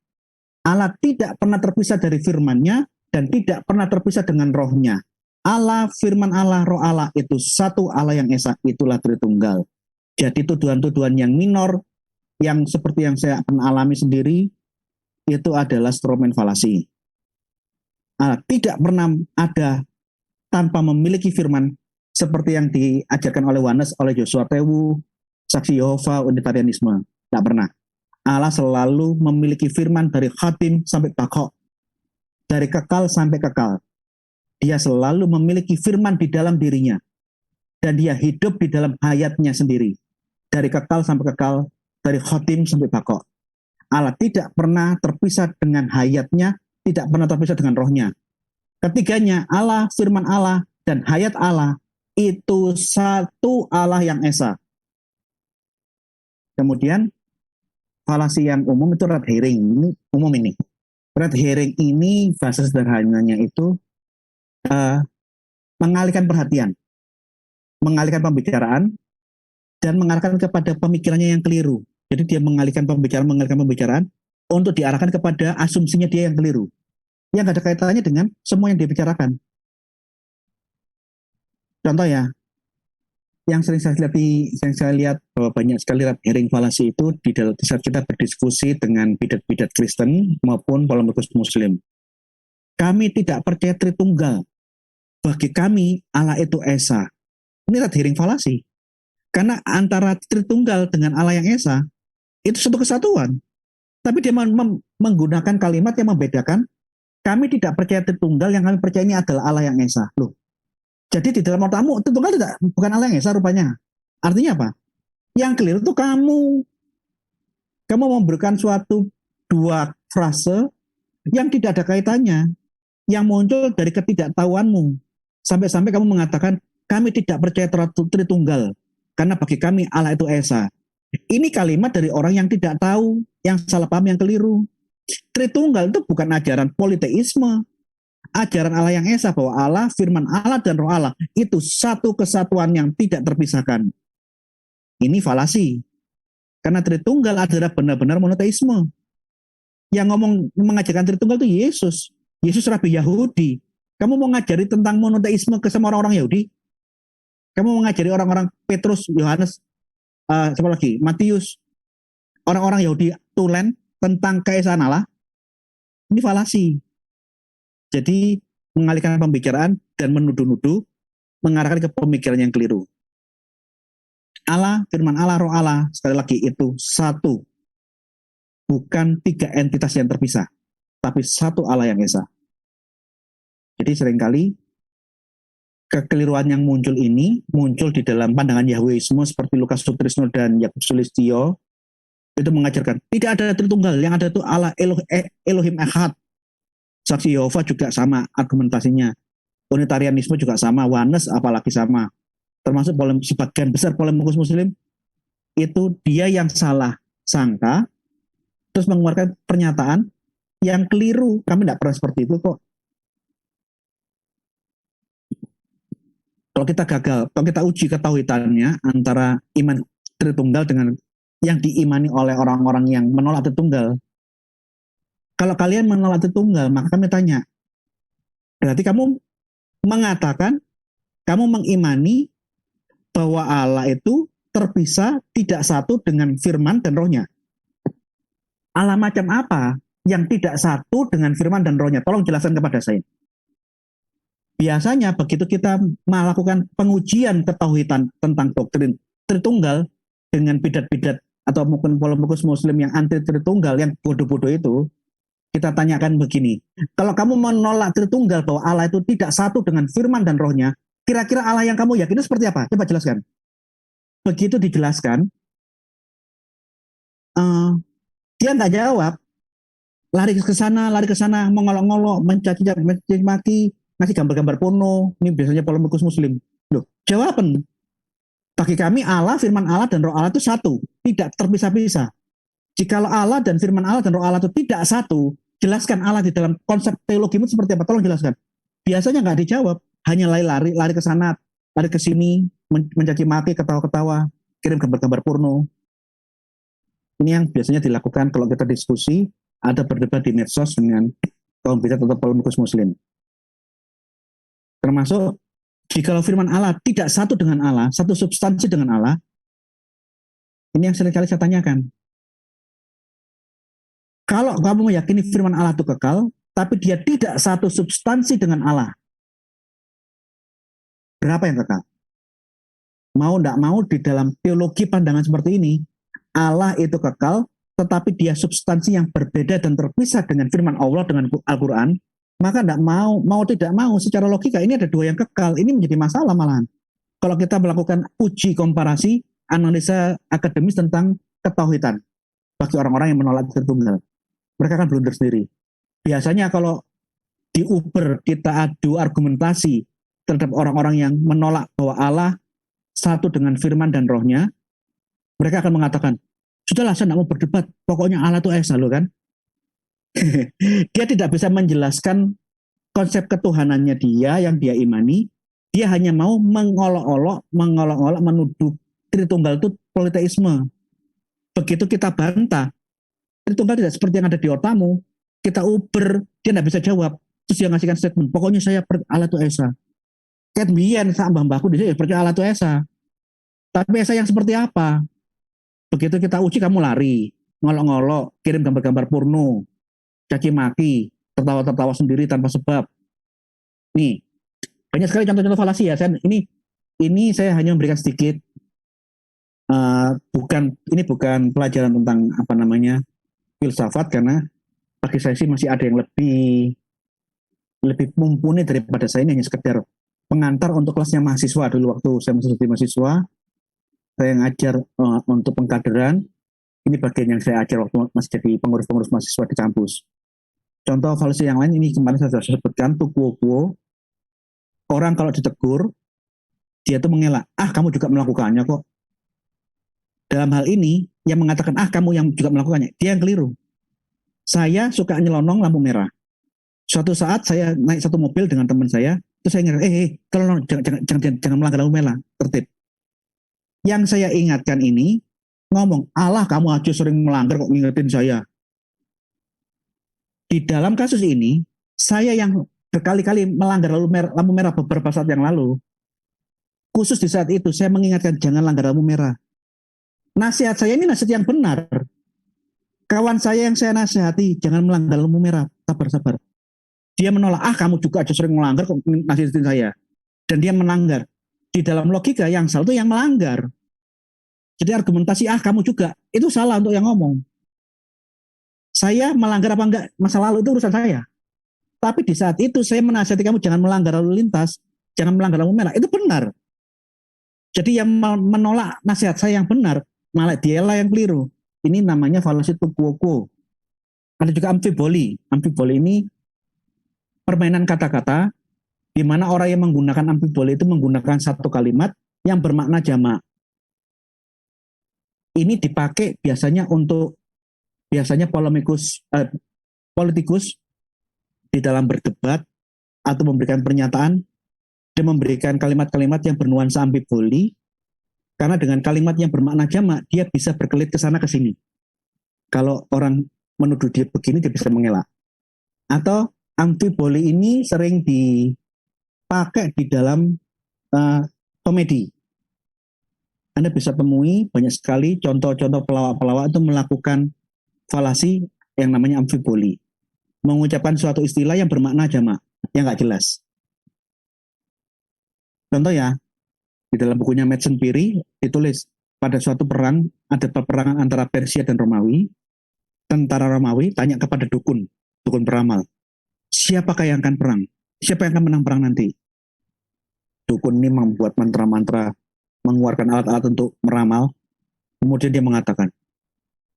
Allah tidak pernah terpisah dari firman-Nya dan tidak pernah terpisah dengan rohnya. Allah, firman Allah, roh Allah itu satu Allah yang Esa, itulah Tritunggal. Jadi tuduhan-tuduhan yang minor, yang seperti yang saya pernah alami sendiri, itu adalah stromen falasi. Allah tidak pernah ada tanpa memiliki firman, seperti yang diajarkan oleh Wanes, oleh Joshua Tewu, Saksi Yehova, Unitarianisme. Tidak pernah. Allah selalu memiliki firman dari khatim sampai baqo, dari kekal sampai kekal. Dia selalu memiliki firman di dalam dirinya, dan dia hidup di dalam hayatnya sendiri, dari kekal sampai kekal, dari khatim sampai baqo. Allah tidak pernah terpisah dengan hayatnya, tidak pernah terpisah dengan rohnya. Ketiganya, Allah, firman Allah, dan hayat Allah, itu satu Allah yang esa. Kemudian, falasi yang umum itu red herring. Ini umum ini. Red herring ini, bahasa sederhananya itu, mengalihkan perhatian, mengalihkan pembicaraan, dan mengarahkan kepada pemikirannya yang keliru. Jadi dia mengalihkan pembicaraan untuk diarahkan kepada asumsinya dia yang keliru. Yang gak ada kaitannya dengan semua yang dia bicarakan. Contoh ya, yang sering saya lihat bahwa banyak sekali red herring falasi itu di saat kita berdiskusi dengan bidat-bidat Kristen maupun polemikus Muslim. Kami tidak percaya Tritunggal. Bagi kami Allah itu esa. Ini red herring falasi. Karena antara Tritunggal dengan Allah yang esa itu satu kesatuan. Tapi dia menggunakan kalimat yang membedakan. Kami tidak percaya Tritunggal, yang kami percaya ini adalah Allah yang esa. Loh, jadi di dalam otakmu Tritunggal bukan Allah yang esa rupanya. Artinya apa? Yang keliru itu kamu. Kamu memberikan suatu dua frase yang tidak ada kaitannya, yang muncul dari ketidaktahuanmu. Sampai-sampai kamu mengatakan, kami tidak percaya Tritunggal, karena bagi kami Allah itu esa. Ini kalimat dari orang yang tidak tahu, yang salah paham, yang keliru. Tritunggal itu bukan ajaran politeisme. Ajaran Allah yang esa, bahwa Allah, firman Allah, dan roh Allah itu satu kesatuan yang tidak terpisahkan. Ini falasi. Karena Tritunggal adalah benar-benar monoteisme. Yang mengajarkan Tritunggal itu Yesus. Yesus rabi Yahudi. Kamu mau ngajari tentang monoteisme ke semua orang-orang Yahudi? Kamu mau ngajari orang-orang Petrus, Yohanes, siapa lagi? Matius. Orang-orang Yahudi tulen tentang keesaan Allah. Ini falasi. Jadi mengalihkan pembicaraan dan menuduh-nuduh, mengarahkan ke pemikiran yang keliru. Allah, firman Allah, roh Allah, sekali lagi itu satu. Bukan tiga entitas yang terpisah, tapi satu Allah yang esa. Jadi seringkali kekeliruan yang muncul ini muncul di dalam pandangan Yahwisme seperti Lukas Sutrisno dan Yakub Sulistyo. Itu mengajarkan tidak ada Tritunggal, yang ada itu Allah Elohim Echad. Saksi Yehova juga sama argumentasinya. Unitarianisme juga sama, Oneness apalagi sama. Termasuk sebagian besar polemikus Muslim itu dia yang salah sangka terus mengeluarkan pernyataan yang keliru. Kami tidak pernah seperti itu kok. Kalau kita gagal, kalau kita uji ketauhidannya antara iman Tritunggal dengan yang diimani oleh orang-orang yang menolak Tritunggal. Kalau kalian menolak Tritunggal, maka kami tanya, berarti kamu mengatakan, kamu mengimani bahwa Allah itu terpisah, tidak satu dengan firman dan rohnya. Allah macam apa yang tidak satu dengan firman dan rohnya? Tolong jelaskan kepada saya. Biasanya begitu kita melakukan pengujian ketauhidan tentang doktrin Tritunggal dengan bidat-bidat atau mungkin polemikus Muslim yang anti Tritunggal, yang bodoh-bodoh itu, kita tanyakan begini, kalau kamu menolak Tritunggal bahwa Allah itu tidak satu dengan firman dan rohnya, kira-kira Allah yang kamu yakini seperti apa? Coba jelaskan. Begitu dijelaskan, dia nggak jawab, lari ke sana, mengolok-ngolok, mencaci maki, ngasih gambar-gambar porno. Ini biasanya polemikus Muslim. Loh, jawaban bagi kami Allah, firman Allah, dan roh Allah itu satu, tidak terpisah-pisah. Jikalau Allah dan firman Allah dan roh Allah itu tidak satu, jelaskan Allah di dalam konsep teologimu seperti apa? Tolong jelaskan. Biasanya nggak dijawab, hanya lari ke sana, lari ke sini, mencaci maki, ketawa-ketawa, kirim gambar-gambar porno. Ini yang biasanya dilakukan kalau kita diskusi, ada berdebat di medsos dengan kaum bidat atau polemikus Muslim. Termasuk jikalau firman Allah tidak satu dengan Allah, satu substansi dengan Allah, ini yang seringkali saya tanyakan. Kalau kamu meyakini firman Allah itu kekal, tapi dia tidak satu substansi dengan Allah, berapa yang kekal? Mau tidak mau di dalam teologi pandangan seperti ini, Allah itu kekal, tetapi dia substansi yang berbeda dan terpisah dengan firman Allah, dengan Al-Quran, maka tidak mau tidak mau secara logika ini ada dua yang kekal. Ini menjadi masalah malahan. Kalau kita melakukan uji komparasi, analisa akademis tentang ketauhidan bagi orang-orang yang menolak Tritunggal, mereka akan blunder sendiri. Biasanya kalau di Uber kita adu argumentasi terhadap orang-orang yang menolak bahwa Allah satu dengan firman dan rohnya, mereka akan mengatakan, sudahlah saya tidak mau berdebat, pokoknya Allah itu Esa loh kan. Dia tidak bisa menjelaskan konsep ketuhanannya dia yang dia imani, dia hanya mau mengolok-olok menuduh Tritunggal itu politeisme. Begitu kita bantah, Tritunggal tidak seperti yang ada di otakmu, kita Uber, dia tidak bisa jawab, terus dia ngasihkan statement, pokoknya saya Allah itu Esa. Ket biyen sak mbah-mbahku dhisik percaya Allah itu Esa. Tapi Esa yang seperti apa? Begitu kita uji kamu lari, ngolok-ngolok, kirim gambar-gambar porno, caci maki, tertawa-tertawa sendiri tanpa sebab. Nih, banyak sekali contoh-contoh falasi ya. Ini saya hanya memberikan sedikit. Ini bukan pelajaran tentang filsafat, karena bagi saya sih masih ada yang lebih mumpuni daripada saya. Ini hanya sekedar pengantar untuk kelasnya mahasiswa. Dulu waktu saya masih jadi mahasiswa, saya ngajar untuk pengkaderan. Ini bagian yang saya ajar waktu masih jadi pengurus-pengurus mahasiswa di kampus. Contoh falsi yang lain ini kemarin saya sudah sebutkan, tu quo. Orang kalau ditegur, dia tuh mengelak, kamu juga melakukannya kok. Dalam hal ini, yang mengatakan, kamu yang juga melakukannya, dia yang keliru. Saya suka nyelonong lampu merah. Suatu saat saya naik satu mobil dengan teman saya, terus saya ngerti, tolong jangan melanggar lampu merah, tertib. Yang saya ingatkan ini, ngomong, Allah kamu aja sering melanggar kok ngingetin saya. Di dalam kasus ini, saya yang berkali-kali melanggar lampu merah beberapa saat yang lalu, khusus di saat itu saya mengingatkan jangan langgar lampu merah. Nasihat saya ini nasihat yang benar. Kawan saya yang saya nasihati jangan melanggar lampu merah, sabar. Dia menolak, kamu juga aja sering melanggar kok nasihatin saya. Dan dia melanggar. Di dalam logika yang salah itu yang melanggar. Jadi argumentasi kamu juga, itu salah untuk yang ngomong. Saya melanggar apa enggak masa lalu itu urusan saya. Tapi di saat itu saya menasihati kamu jangan melanggar lalu lintas, jangan melanggar lampu merah, itu benar. Jadi yang menolak nasihat saya yang benar, malah dialah yang keliru. Ini namanya falasi tu quo. Ada juga amfiboli. Amfiboli ini permainan kata-kata, di mana orang yang menggunakan amfiboli itu menggunakan satu kalimat yang bermakna jamak. Ini dipakai biasanya politikus di dalam berdebat atau memberikan pernyataan dan memberikan kalimat-kalimat yang bernuansa amfiboli, karena dengan kalimat yang bermakna jamak dia bisa berkelit ke sana ke sini. Kalau orang menuduh dia begini dia bisa mengelak. Atau amfiboli ini sering dipakai di dalam komedi. Anda bisa temui banyak sekali contoh-contoh pelawak-pelawak itu melakukan falasi yang namanya amfiboli. Mengucapkan suatu istilah yang bermakna jamak, yang nggak jelas. Contoh ya, di dalam bukunya Madsen Piri ditulis, pada suatu perang, ada peperangan antara Persia dan Romawi. Tentara Romawi tanya kepada dukun peramal, siapakah yang akan perang? Siapa yang akan menang perang nanti? Dukun ini membuat mantra-mantra, mengeluarkan alat-alat untuk meramal. Kemudian dia mengatakan,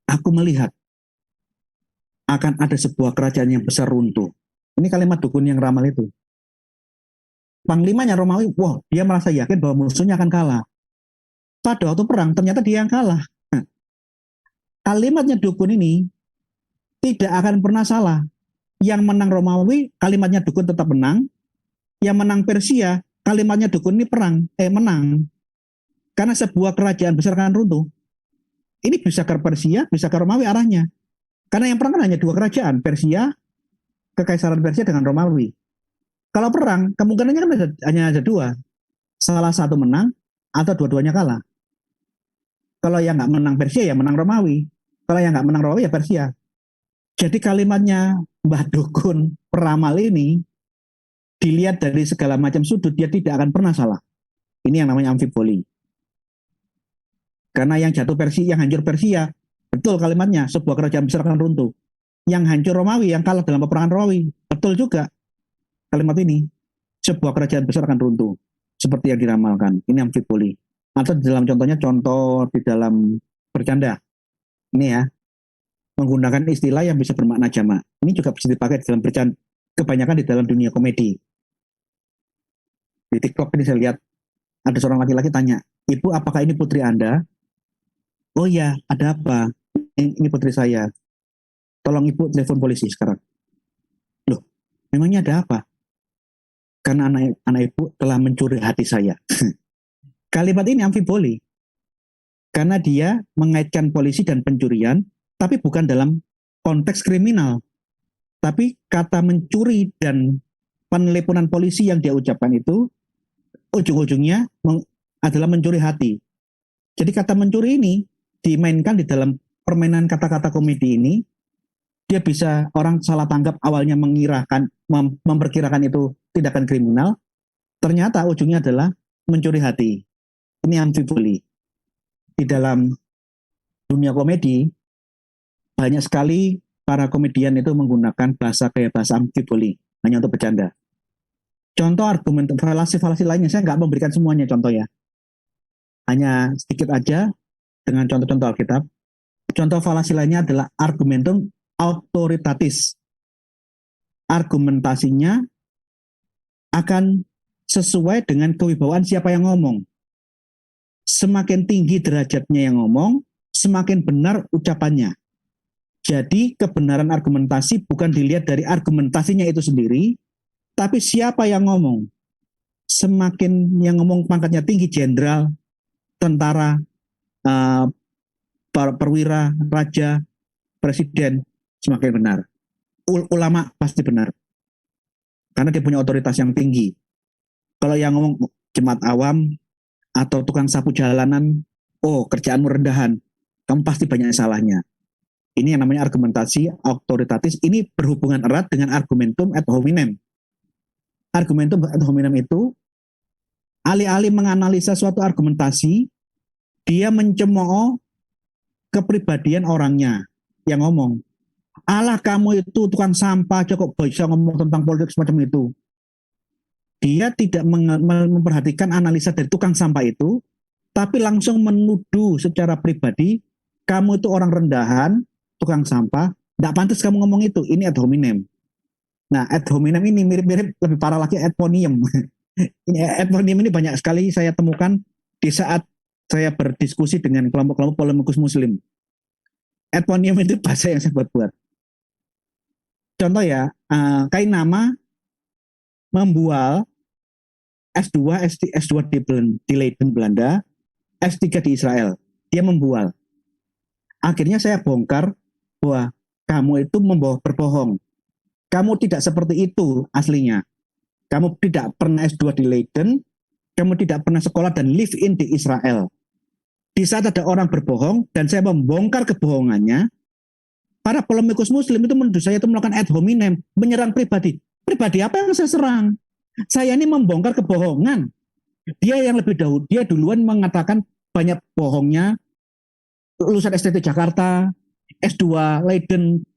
aku melihat akan ada sebuah kerajaan yang besar runtuh. Ini kalimat dukun yang ramal itu. Panglimanya Romawi, dia merasa yakin bahwa musuhnya akan kalah. Pada waktu perang, ternyata dia yang kalah. Kalimatnya dukun ini tidak akan pernah salah. Yang menang Romawi, kalimatnya dukun tetap menang. Yang menang Persia, kalimatnya dukun ini menang. Karena sebuah kerajaan besar akan runtuh. Ini bisa ke Persia, bisa ke Romawi arahnya. Karena yang perang kan hanya dua kerajaan, Persia, Kekaisaran Persia dengan Romawi. Kalau perang, kemungkinannya kan hanya ada dua. Salah satu menang, atau dua-duanya kalah. Kalau yang nggak menang Persia, ya menang Romawi. Kalau yang nggak menang Romawi, ya Persia. Jadi kalimatnya Mbah Dukun peramal ini, dilihat dari segala macam sudut, dia tidak akan pernah salah. Ini yang namanya amfiboli. Karena yang jatuh Persia, yang hancur Persia, Betul kalimatnya, sebuah kerajaan besar akan runtuh. Yang hancur Romawi, yang kalah dalam peperangan Romawi. Betul juga kalimat ini. Sebuah kerajaan besar akan runtuh. Seperti yang diramalkan. Ini Amfipoli. Atau di dalam contohnya, contoh di dalam bercanda. Ini ya, menggunakan istilah yang bisa bermakna jamak. Ini juga bisa dipakai di dalam bercanda. Kebanyakan di dalam dunia komedi. Di TikTok ini saya lihat, ada seorang laki-laki tanya, "Ibu, apakah ini putri Anda?" "Oh ya, ada apa? Ini putri saya. Tolong ibu telepon polisi sekarang." "Loh, memangnya ada apa?" "Karena anak ibu telah mencuri hati saya." Kalimat ini amfiboli. Karena dia mengaitkan polisi dan pencurian, tapi bukan dalam konteks kriminal. Tapi kata mencuri dan penelponan polisi yang dia ucapkan itu, ujung-ujungnya adalah mencuri hati. Jadi kata mencuri ini dimainkan di dalam permainan kata-kata komedi ini, dia bisa orang salah tangkap awalnya mengirakan, memperkirakan itu tindakan kriminal, ternyata ujungnya adalah mencuri hati. Ini amfiboli. Di dalam dunia komedi, banyak sekali para komedian itu menggunakan bahasa kayak bahasa amfiboli, hanya untuk bercanda. Contoh argumen falasi-falasi lainnya, saya nggak memberikan semuanya contoh ya. Hanya sedikit aja dengan contoh-contoh Alkitab. Contoh falasi lainnya adalah argumentum autoritatis. Argumentasinya akan sesuai dengan kewibawaan siapa yang ngomong. Semakin tinggi derajatnya yang ngomong, semakin benar ucapannya. Jadi kebenaran argumentasi bukan dilihat dari argumentasinya itu sendiri, tapi siapa yang ngomong. Semakin yang ngomong pangkatnya tinggi, jenderal, tentara, perwira, raja, presiden, semakin benar. Ulama pasti benar. Karena dia punya otoritas yang tinggi. Kalau yang ngomong jemaat awam atau tukang sapu jalanan, oh kerjaanmu rendahan, kamu pasti banyak salahnya. Ini yang namanya argumentasi autoritatis. Ini berhubungan erat dengan argumentum ad hominem. Argumentum ad hominem itu, alih-alih menganalisa suatu argumentasi, dia mencemooh kepribadian orangnya yang ngomong. "Alah kamu itu tukang sampah, kok bisa ngomong tentang politik semacam itu." Dia tidak memperhatikan analisa dari tukang sampah itu, tapi langsung menuduh secara pribadi, "Kamu itu orang rendahan, tukang sampah, tidak pantas kamu ngomong itu." Ini ad hominem. Nah, ad hominem ini mirip-mirip, lebih parah lagi ad poniem. Ad poniem ini banyak sekali saya temukan di saat saya berdiskusi dengan kelompok-kelompok polemikus muslim. Ad poniem itu bahasa yang saya buat-buat. Contoh ya, Kainama membual S2 di Leiden, Belanda, S3 di Israel. Dia membual. Akhirnya saya bongkar bahwa kamu itu berbohong. Kamu tidak seperti itu aslinya. Kamu tidak pernah S2 di Leiden, kamu tidak pernah sekolah dan live in di Israel. Di saat ada orang berbohong dan saya membongkar kebohongannya, para polemikus muslim itu menuduh saya itu melakukan ad hominem, menyerang pribadi. Pribadi apa yang saya serang? Saya ini membongkar kebohongan. Dia yang lebih dahulu, dia duluan mengatakan banyak bohongnya, lulusan STT Jakarta, S2 Leiden,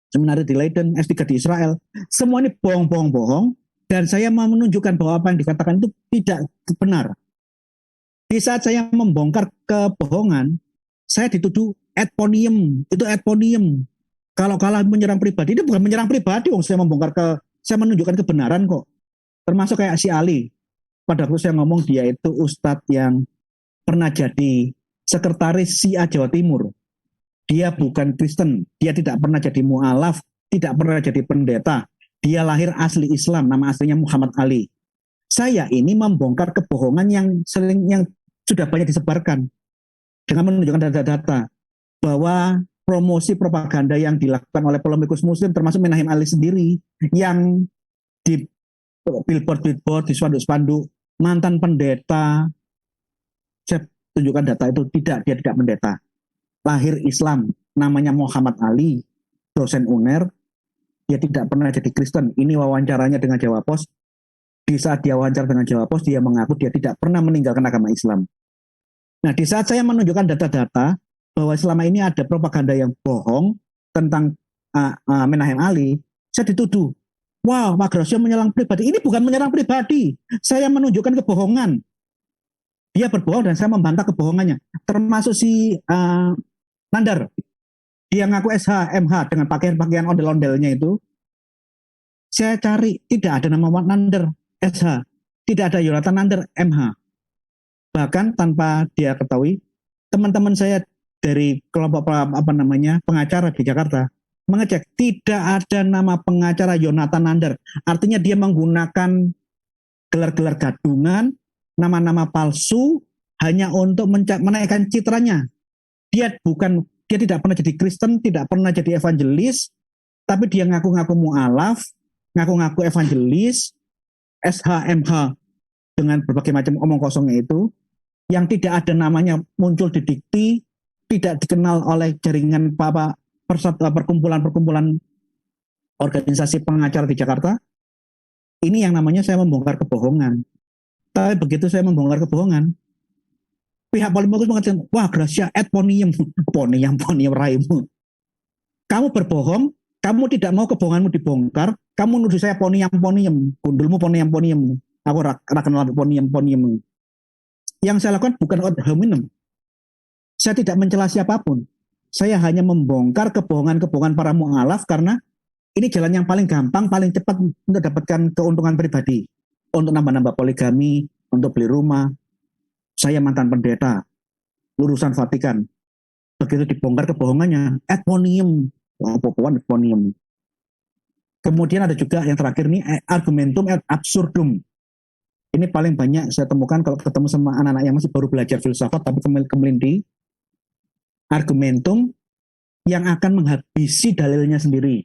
seminari di Leiden, S3 di Israel. Semua ini bohong, dan saya mau menunjukkan bahwa apa yang dikatakan itu tidak benar. Di saat saya membongkar kebohongan, saya dituduh ad hominem. Itu ad hominem. Kalau kalah menyerang pribadi, itu bukan menyerang pribadi, saya saya menunjukkan kebenaran kok. Termasuk kayak si Ali. Pada waktu saya ngomong dia itu ustadz yang pernah jadi sekretaris SIA Jawa Timur. Dia bukan Kristen, dia tidak pernah jadi mu'alaf, tidak pernah jadi pendeta. Dia lahir asli Islam, nama aslinya Muhammad Ali. Saya ini membongkar kebohongan yang sudah banyak disebarkan dengan menunjukkan data-data bahwa promosi propaganda yang dilakukan oleh polemikus muslim termasuk Menahem Ali sendiri yang di billboard, di spanduk, mantan pendeta. Saya tunjukkan data itu, dia tidak pendeta. Lahir Islam, namanya Muhammad Ali, dosen UNER, dia tidak pernah jadi Kristen. Ini wawancaranya dengan Jawa Pos. Di saat dia wawancara dengan Jawa Pos, dia mengaku dia tidak pernah meninggalkan agama Islam. Nah, di saat saya menunjukkan data-data bahwa selama ini ada propaganda yang bohong tentang Menahem Ali, saya dituduh, wah, Pak Grosio menyerang pribadi. Ini bukan menyerang pribadi. Saya menunjukkan kebohongan. Dia berbohong dan saya membantah kebohongannya. Termasuk si Nandar. Dia ngaku SH, MH dengan pakaian-pakaian ondel-ondelnya itu. Saya cari, tidak ada nama Nandar, SH. Tidak ada Yonatan Nandar, MH. Bahkan tanpa dia ketahui, teman-teman saya dari kelompok pengacara di Jakarta mengecek, tidak ada nama pengacara Yonatan Nandar. Artinya dia menggunakan gelar-gelar gadungan, nama-nama palsu hanya untuk menaikkan citranya. Dia tidak pernah jadi Kristen, tidak pernah jadi evangelis, tapi dia ngaku-ngaku mu'alaf, ngaku-ngaku evangelis, SHMH dengan berbagai macam omong kosongnya itu, yang tidak ada namanya muncul di dikti, tidak dikenal oleh jaringan perkumpulan-perkumpulan organisasi pengacara di Jakarta. Ini yang namanya saya membongkar kebohongan. Tapi begitu saya membongkar kebohongan, pihak Polymokus mengatakan, wah Gracia et ponium raimu. Kamu berbohong, kamu tidak mau kebohonganmu dibongkar, kamu nuduh saya ponium, kundulmu ponium. Aku kenal ponium. Yang saya lakukan bukan ad hominem. Saya tidak mencela siapapun. Saya hanya membongkar kebohongan-kebohongan para mu'alaf karena ini jalan yang paling gampang, paling cepat untuk dapatkan keuntungan pribadi. Untuk nambah-nambah poligami, untuk beli rumah. Saya mantan pendeta, lulusan Vatikan. Begitu dibongkar kebohongannya, ad ponium. Kemudian ada juga yang terakhir nih, argumentum ad absurdum. Ini paling banyak saya temukan kalau ketemu sama anak-anak yang masih baru belajar filsafat tapi kemelindi. Argumentum yang akan menghabisi dalilnya sendiri.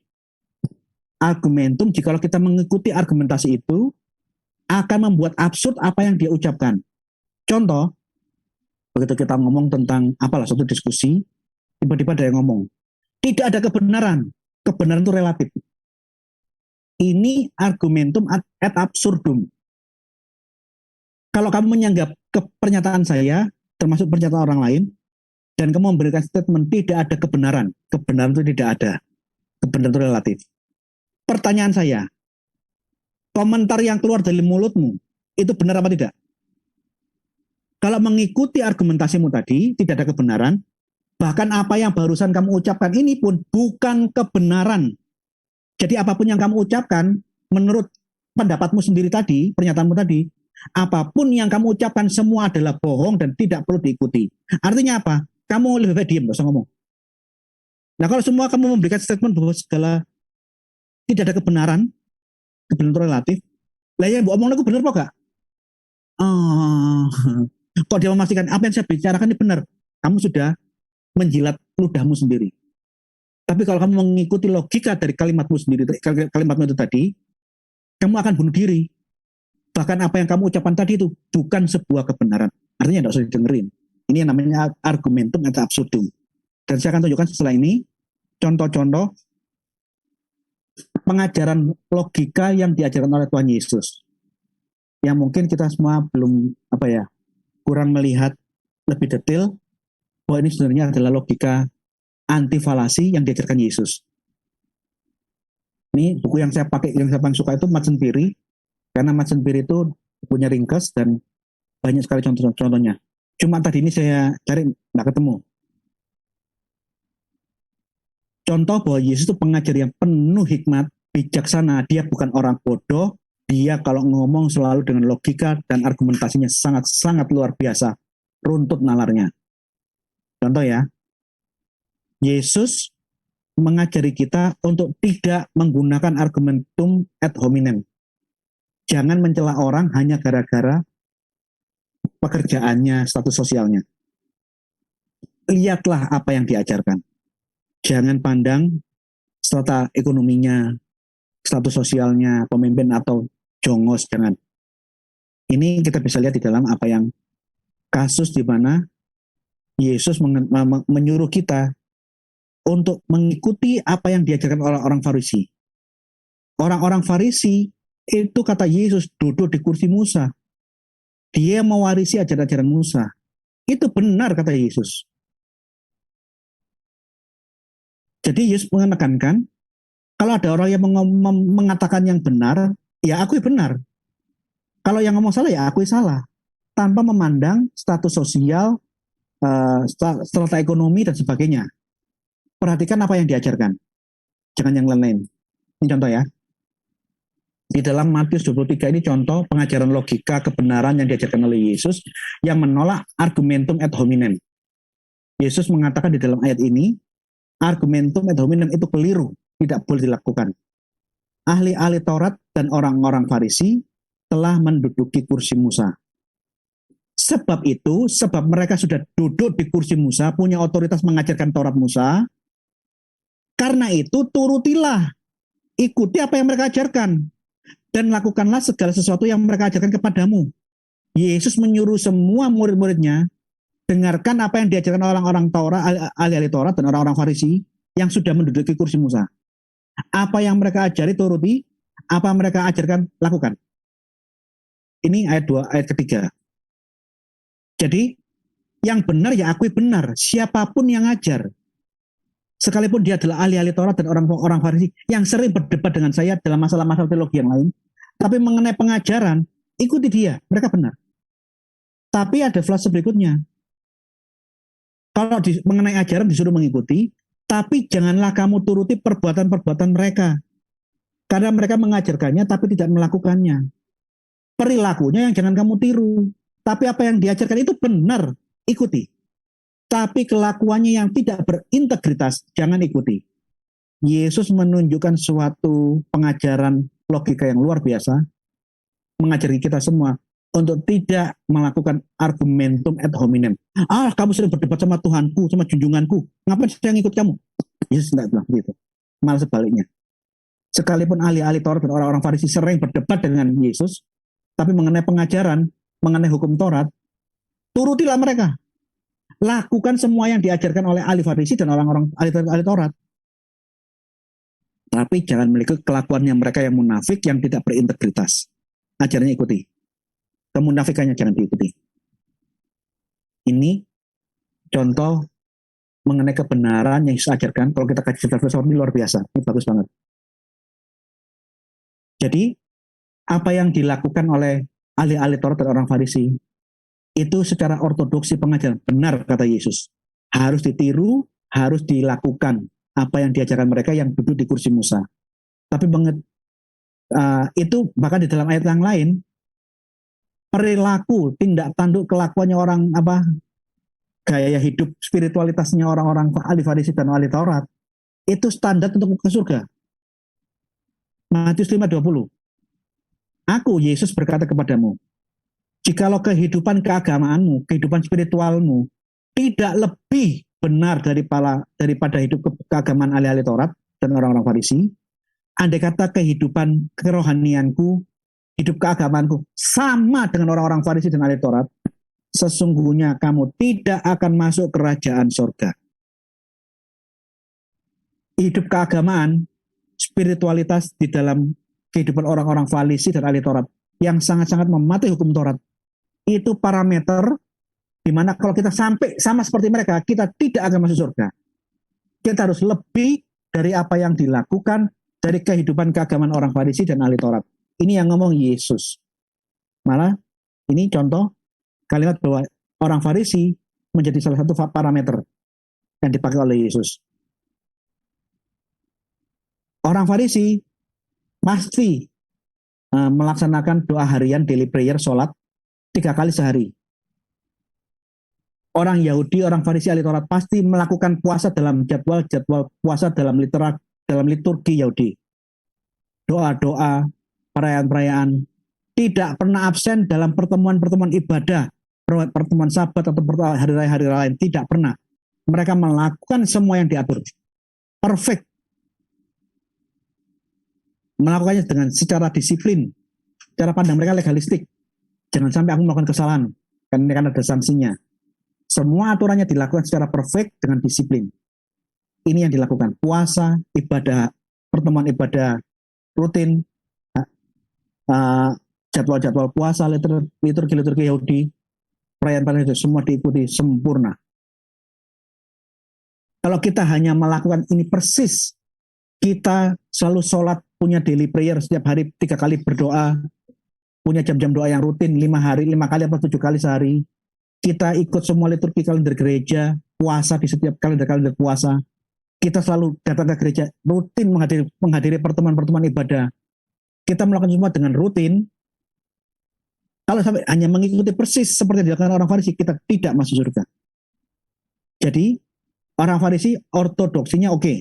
Argumentum, jikalau kita mengikuti argumentasi itu, akan membuat absurd apa yang dia ucapkan. Contoh, begitu kita ngomong tentang apalah suatu diskusi, tiba-tiba ada yang ngomong, tidak ada kebenaran. Kebenaran itu relatif. Ini argumentum ad absurdum. Kalau kamu menyanggap pernyataan saya, termasuk pernyataan orang lain, dan kamu memberikan statement tidak ada kebenaran. Kebenaran itu tidak ada. Kebenaran itu relatif. Pertanyaan saya, komentar yang keluar dari mulutmu, itu benar apa tidak? Kalau mengikuti argumentasimu tadi, tidak ada kebenaran, bahkan apa yang barusan kamu ucapkan ini pun bukan kebenaran. Jadi apapun yang kamu ucapkan, menurut pendapatmu sendiri tadi, pernyataanmu tadi, apapun yang kamu ucapkan semua adalah bohong dan tidak perlu diikuti. Artinya apa? Kamu lebih baik diam, gak usah ngomong. Nah kalau semua kamu memberikan statement bahwa segala tidak ada kebenaran itu relatif, lah yang omong aku benar kok gak? Kok dia memastikan apa yang saya bicarakan ini benar, kamu sudah menjilat ludahmu sendiri. Tapi kalau kamu mengikuti logika dari kalimatmu sendiri, kalimatmu itu tadi, kamu akan bunuh diri. Bahkan apa yang kamu ucapkan tadi itu bukan sebuah kebenaran. Artinya tidak usah didengerin. Ini yang namanya argumentum ad absurdum. Dan saya akan tunjukkan setelah ini contoh-contoh pengajaran logika yang diajarkan oleh Tuhan Yesus. Yang mungkin kita semua belum kurang melihat lebih detail bahwa ini sebenarnya adalah logika anti-falasi yang diajarkan Yesus. Ini buku yang saya pakai, yang saya paling suka itu Madsen Piri, karena Madsen Piri itu punya ringkas dan banyak sekali contoh-contohnya. Cuma tadi ini saya cari nggak ketemu. Contoh bahwa Yesus itu pengajar yang penuh hikmat, bijaksana. Dia bukan orang bodoh. Dia kalau ngomong selalu dengan logika dan argumentasinya sangat-sangat luar biasa. Runtut nalarnya. Contoh ya. Yesus mengajari kita untuk tidak menggunakan argumentum ad hominem. Jangan mencela orang hanya gara-gara pekerjaannya, status sosialnya. Lihatlah apa yang diajarkan. Jangan pandang strata ekonominya, status sosialnya, pemimpin atau jongos, jangan. Ini kita bisa lihat di dalam apa yang kasus di mana Yesus menyuruh kita untuk mengikuti apa yang diajarkan oleh orang Farisi. Orang-orang Farisi itu kata Yesus duduk di kursi Musa. Dia mewarisi ajaran-ajaran Musa. Itu benar kata Yesus. Jadi Yesus menekankan, kalau ada orang yang mengatakan yang benar, ya akui benar. Kalau yang ngomong salah, ya akui salah. Tanpa memandang status sosial, strata ekonomi, dan sebagainya. Perhatikan apa yang diajarkan. Jangan yang lain-lain. Ini contoh ya. Di dalam Matius 23 ini contoh pengajaran logika kebenaran yang diajarkan oleh Yesus yang menolak argumentum ad hominem. Yesus mengatakan di dalam ayat ini, argumentum ad hominem itu keliru, tidak boleh dilakukan. Ahli-ahli Taurat dan orang-orang Farisi telah menduduki kursi Musa. Sebab itu, sebab mereka sudah duduk di kursi Musa, punya otoritas mengajarkan Taurat Musa, karena itu turutilah, ikuti apa yang mereka ajarkan, dan lakukanlah segala sesuatu yang mereka ajarkan kepadamu. Yesus menyuruh semua murid-muridnya, dengarkan apa yang diajarkan orang-orang Taurat, ahli-ahli Taurat dan orang-orang Farisi yang sudah menduduki kursi Musa. Apa yang mereka ajari turuti, apa yang mereka ajarkan lakukan. Ini ayat 2, ayat ketiga. Jadi, yang benar ya akui benar, siapapun yang ajar. Sekalipun dia adalah ahli-ahli Taurat dan orang-orang Farisi yang sering berdebat dengan saya dalam masalah-masalah teologi yang lain, tapi mengenai pengajaran, ikuti dia, mereka benar. Tapi ada frase berikutnya. Kalau mengenai ajaran disuruh mengikuti, tapi janganlah kamu turuti perbuatan-perbuatan mereka. Karena mereka mengajarkannya tapi tidak melakukannya. Perilakunya yang jangan kamu tiru. Tapi apa yang diajarkan itu benar, ikuti. Tapi kelakuannya yang tidak berintegritas, jangan ikuti. Yesus menunjukkan suatu pengajaran logika yang luar biasa, mengajari kita semua untuk tidak melakukan argumentum ad hominem. Kamu sering berdebat sama Tuhanku, sama junjunganku, ngapain saya ngikut kamu? Yesus tidak bilang begitu. Malah sebaliknya. Sekalipun ahli-ahli Taurat dan orang-orang Farisi sering berdebat dengan Yesus, tapi mengenai pengajaran, mengenai hukum Taurat, turutilah mereka. Lakukan semua yang diajarkan oleh ahli Farisi dan orang-orang ahli Taurat. Tapi jangan memiliki kelakuannya mereka yang munafik, yang tidak berintegritas. Ajarannya ikuti. Kemunafikannya jangan diikuti. Ini contoh mengenai kebenaran yang Yesus ajarkan. Kalau kita kaji filsafat ini luar biasa. Ini bagus banget. Jadi, apa yang dilakukan oleh ahli-ahli Taurat dan orang Farisi, itu secara ortodoksi pengajaran. Benar, kata Yesus. Harus ditiru, harus dilakukan. Apa yang diajarkan mereka yang duduk di kursi Musa. Tapi itu bahkan di dalam ayat yang lain, perilaku, tindak tanduk kelakuannya orang gaya hidup spiritualitasnya orang-orang ahli Farisi dan ahli Taurat, itu standar untuk ke surga. Matius 5:20. Aku, Yesus berkata kepadamu, jikalau kehidupan keagamaanmu, kehidupan spiritualmu tidak lebih benar daripada hidup keagamaan ahli-ahli Taurat dan orang-orang Farisi, andai kata kehidupan kerohanianku, hidup keagamaanku sama dengan orang-orang Farisi dan ahli Taurat, sesungguhnya kamu tidak akan masuk kerajaan sorga. Hidup keagamaan, spiritualitas di dalam kehidupan orang-orang Farisi dan ahli Taurat yang sangat-sangat mematuhi hukum Taurat, itu parameter di mana kalau kita sampai sama seperti mereka, kita tidak akan masuk surga. Kita harus lebih dari apa yang dilakukan dari kehidupan keagamaan orang Farisi dan ahli Taurat. Ini yang ngomong Yesus. Malah ini contoh kalimat bahwa orang Farisi menjadi salah satu parameter yang dipakai oleh Yesus. Orang Farisi pasti melaksanakan doa harian, daily prayer, sholat 3 kali sehari. Orang Yahudi, orang Farisi, ahli Taurat pasti melakukan puasa dalam jadwal puasa dalam liturgi Yahudi. Doa-doa, perayaan-perayaan, tidak pernah absen dalam pertemuan-pertemuan ibadah, pertemuan Sabat atau hari raya lain, tidak pernah. Mereka melakukan semua yang diatur. Perfect. Melakukannya dengan secara disiplin. Cara pandang mereka legalistik. Jangan sampai aku melakukan kesalahan, karena ini kan ada sanksinya. Semua aturannya dilakukan secara perfect dengan disiplin. Ini yang dilakukan. Puasa, ibadah, pertemuan ibadah rutin, jadwal-jadwal puasa, liturgi Yahudi, perayaan-perayaan itu semua diikuti sempurna. Kalau kita hanya melakukan ini persis, kita selalu sholat, punya daily prayer setiap hari 3 kali berdoa, punya jam-jam doa yang rutin 5 kali atau 7 kali sehari. Kita ikut semua liturgi kalender gereja, puasa di setiap kalender puasa. Kita selalu datang ke gereja, rutin menghadiri pertemuan-pertemuan ibadah. Kita melakukan semua dengan rutin. Kalau sampai hanya mengikuti persis seperti yang dilakukan orang Farisi, kita tidak masuk surga. Jadi orang Farisi ortodoksinya oke.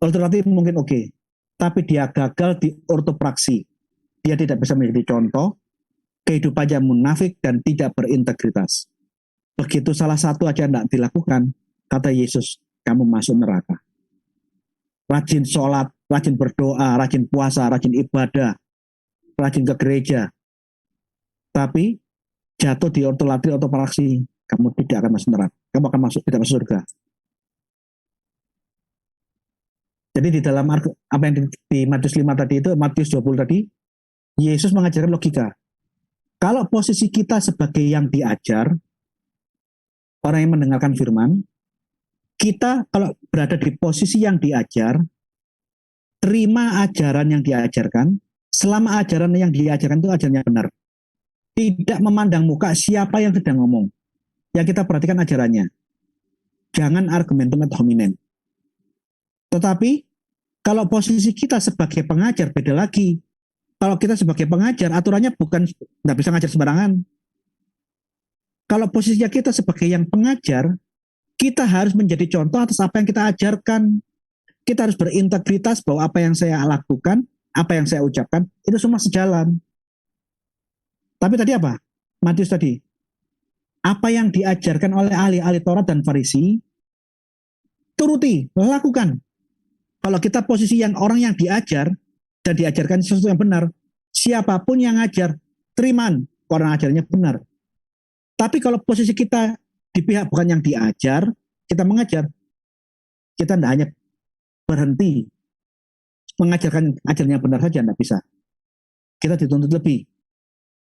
Ortodoksi mungkin oke. Tapi dia gagal di ortopraksi. Dia tidak bisa menjadi contoh, kehidupannya munafik dan tidak berintegritas. Begitu salah satu aja tidak dilakukan, kata Yesus, kamu masuk neraka. Rajin sholat, rajin berdoa, rajin puasa, rajin ibadah, rajin ke gereja. Tapi jatuh di ortopraksi, kamu tidak akan masuk neraka. Kamu akan tidak masuk surga. Jadi di dalam apa yang di Matius 5 tadi itu, Matius 20 tadi, Yesus mengajarkan logika. Kalau posisi kita sebagai yang diajar, orang yang mendengarkan firman, kita kalau berada di posisi yang diajar, terima ajaran yang diajarkan, selama ajaran yang diajarkan itu ajarannya benar. Tidak memandang muka siapa yang sedang ngomong. Yang kita perhatikan ajarannya. Jangan argumentum ad hominem. Tetapi, kalau posisi kita sebagai pengajar, beda lagi. Kalau kita sebagai pengajar, aturannya bukan, nggak bisa ngajar sembarangan. Kalau posisinya kita sebagai yang pengajar, kita harus menjadi contoh atas apa yang kita ajarkan. Kita harus berintegritas bahwa apa yang saya lakukan, apa yang saya ucapkan, itu semua sejalan. Tapi tadi apa? Matius tadi. Apa yang diajarkan oleh ahli-ahli Taurat dan Farisi, turuti, lakukan. Kalau kita posisi yang orang yang diajar dan diajarkan sesuatu yang benar, siapapun yang ngajar, terimaan orang ajarnya benar. Tapi kalau posisi kita di pihak bukan yang diajar, kita mengajar, kita tidak hanya berhenti mengajarkan ajarnya benar saja, tidak bisa. Kita dituntut lebih.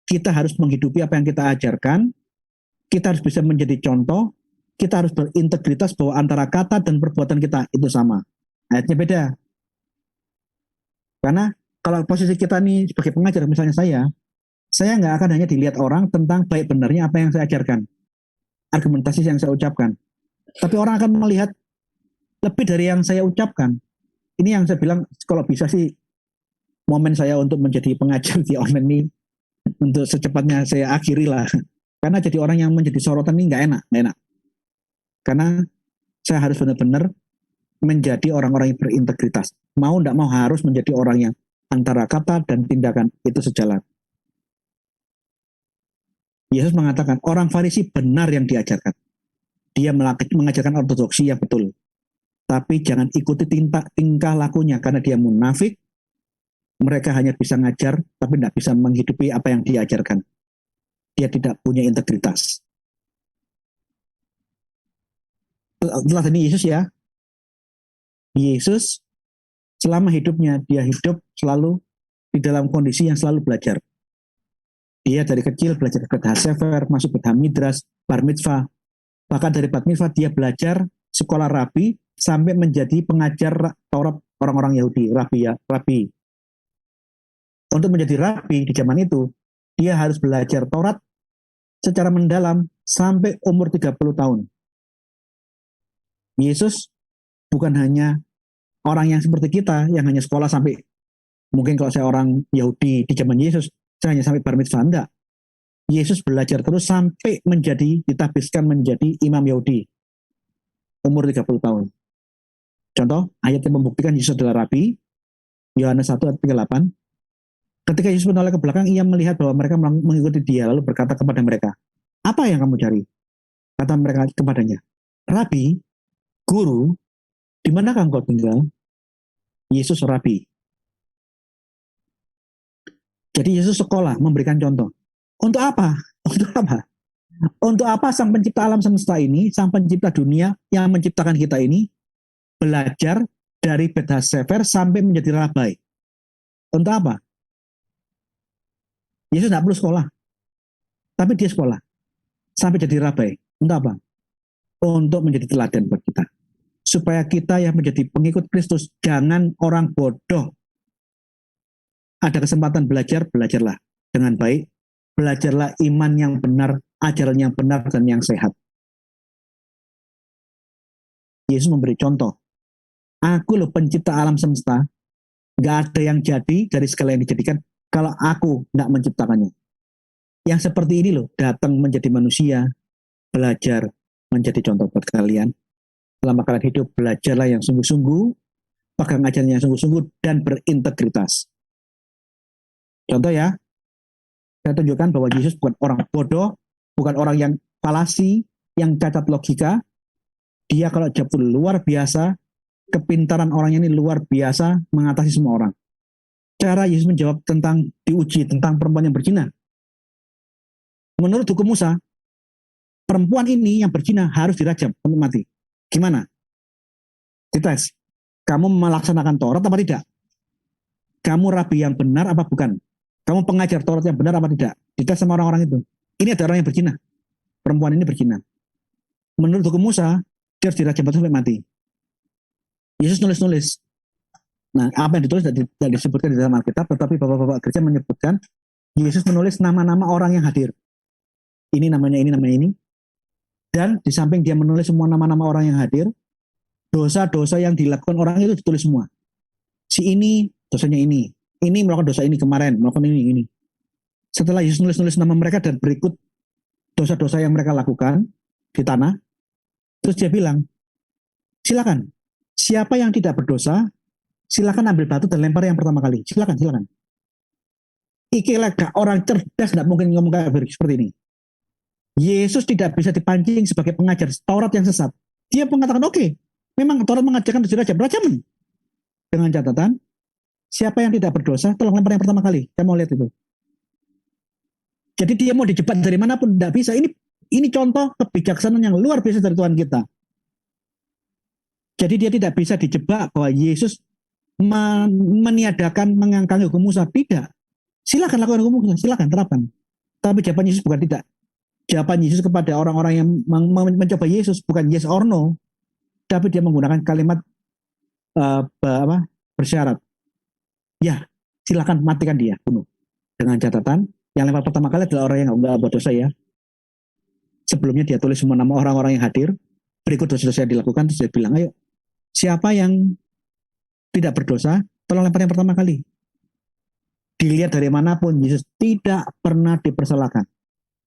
Kita harus menghidupi apa yang kita ajarkan, kita harus bisa menjadi contoh, kita harus berintegritas bahwa antara kata dan perbuatan kita itu sama. Ayatnya beda. Karena kalau posisi kita nih sebagai pengajar, misalnya saya nggak akan hanya dilihat orang tentang baik benarnya apa yang saya ajarkan, argumentasi yang saya ucapkan. Tapi orang akan melihat lebih dari yang saya ucapkan. Ini yang saya bilang, kalau bisa sih momen saya untuk menjadi pengajar di online ini, untuk secepatnya saya akhiri lah. Karena jadi orang yang menjadi sorotan ini nggak enak. Karena saya harus benar-benar menjadi orang-orang yang berintegritas. Mau tidak mau harus menjadi orang yang antara kata dan tindakan itu sejalan. Yesus mengatakan orang Farisi benar yang diajarkan. Dia mengajarkan ortodoksi yang betul. Tapi jangan ikuti tingkah lakunya karena dia munafik. Mereka hanya bisa ngajar tapi tidak bisa menghidupi apa yang diajarkan. Dia tidak punya integritas. Telah tadi Yesus ya. Yesus selama hidupnya dia hidup selalu di dalam kondisi yang selalu belajar. Dia dari kecil belajar ke Sefer, masuk ke Midras, Bar Mitzvah. Bahkan dari Bar Mitzvah dia belajar sekolah rabi sampai menjadi pengajar Taurat orang-orang Yahudi, rabi. Untuk menjadi rabi di zaman itu, dia harus belajar Taurat secara mendalam sampai umur 30 tahun. Yesus bukan hanya orang yang seperti kita, yang hanya sekolah sampai, mungkin kalau saya orang Yahudi di zaman Yesus, saya hanya sampai bar mitzvah, enggak. Yesus belajar terus sampai ditabiskan menjadi imam Yahudi. Umur 30 tahun. Contoh, ayat yang membuktikan Yesus adalah rabi, Yohanes 1 ayat 38. Ketika Yesus menoleh ke belakang, ia melihat bahwa mereka mengikuti dia, lalu berkata kepada mereka, apa yang kamu cari? Kata mereka kepadanya, Rabi, Guru, di manakah engkau tinggal? Yesus rabi. Jadi Yesus sekolah, memberikan contoh. Untuk apa? Untuk apa? Untuk apa sang pencipta alam semesta ini, sang pencipta dunia yang menciptakan kita ini, belajar dari Bet HaSefer sampai menjadi rabai? Untuk apa? Yesus tidak perlu sekolah. Tapi dia sekolah. Sampai jadi rabai. Untuk apa? Untuk menjadi teladan buat kita. supaya kita yang menjadi pengikut Kristus jangan orang bodoh. Ada kesempatan belajar, belajarlah dengan baik. Belajarlah iman yang benar, ajaran yang benar dan yang sehat. Yesus memberi contoh. Aku loh pencipta alam semesta. Gak ada yang jadi dari segala yang dijadikan kalau aku gak menciptakannya. Yang seperti ini loh, datang menjadi manusia, belajar menjadi contoh buat kalian. Selama kalian hidup, belajarlah yang sungguh-sungguh, pegang ajaran yang sungguh-sungguh, dan berintegritas. Contoh ya, saya tunjukkan bahwa Yesus bukan orang bodoh, bukan orang yang falasi, yang cacat logika. Dia kalau jawab itu luar biasa, kepintaran orangnya ini luar biasa, mengatasi semua orang. Cara Yesus menjawab tentang diuji, tentang perempuan yang berzina. Menurut hukum Musa, perempuan ini yang berzina harus dirajam sampai mati. Gimana? Dites. Kamu melaksanakan Taurat apa tidak? Kamu rabi yang benar apa bukan? Kamu pengajar Taurat yang benar apa tidak? Dites sama orang-orang itu. Ini ada orang yang berzina. Perempuan ini berzina. Menurut hukum Musa, dia harus dirajam sampai mati. Yesus nulis-nulis. Nah, apa yang ditulis tidak disebutkan di dalam Alkitab, tetapi bapak-bapak gereja menyebutkan Yesus menulis nama-nama orang yang hadir. Ini namanya ini. Dan di samping dia menulis semua nama-nama orang yang hadir, dosa-dosa yang dilakukan orang itu ditulis semua. Si ini, dosanya ini melakukan dosa ini kemarin, melakukan ini. Setelah Yesus nulis-nulis nama mereka dan berikut dosa-dosa yang mereka lakukan di tanah, terus dia bilang, silakan, siapa yang tidak berdosa, silakan ambil batu dan lempar yang pertama kali. Silakan. Ikilah orang cerdas tidak mungkin ngomong kayak seperti ini. Yesus tidak bisa dipancing sebagai pengajar Taurat yang sesat. Dia mengatakan, oke, memang Taurat mengajarkan rajam. Dengan catatan, siapa yang tidak berdosa, tolong lempar yang pertama kali. Saya mau lihat itu. Jadi dia mau dijebak dari manapun, tidak bisa. Ini contoh kebijaksanaan yang luar biasa dari Tuhan kita. Jadi dia tidak bisa dijebak bahwa Yesus meniadakan mengangkangi hukum Musa. Tidak. Silakan lakukan hukum Musa, silakan terapkan. Tapi jawaban Yesus bukan tidak. Jawaban Yesus kepada orang-orang yang mencoba Yesus bukan yes or no, tapi dia menggunakan kalimat bersyarat. Ya, silakan matikan dia, bunuh. Dengan catatan, yang lempar pertama kali adalah orang yang nggak berdosa ya. Sebelumnya dia tulis semua nama orang-orang yang hadir, berikut dosa-dosa yang dilakukan, terus dia bilang, ayo, siapa yang tidak berdosa, tolong lempar yang pertama kali. Dilihat dari manapun, Yesus tidak pernah dipersalahkan.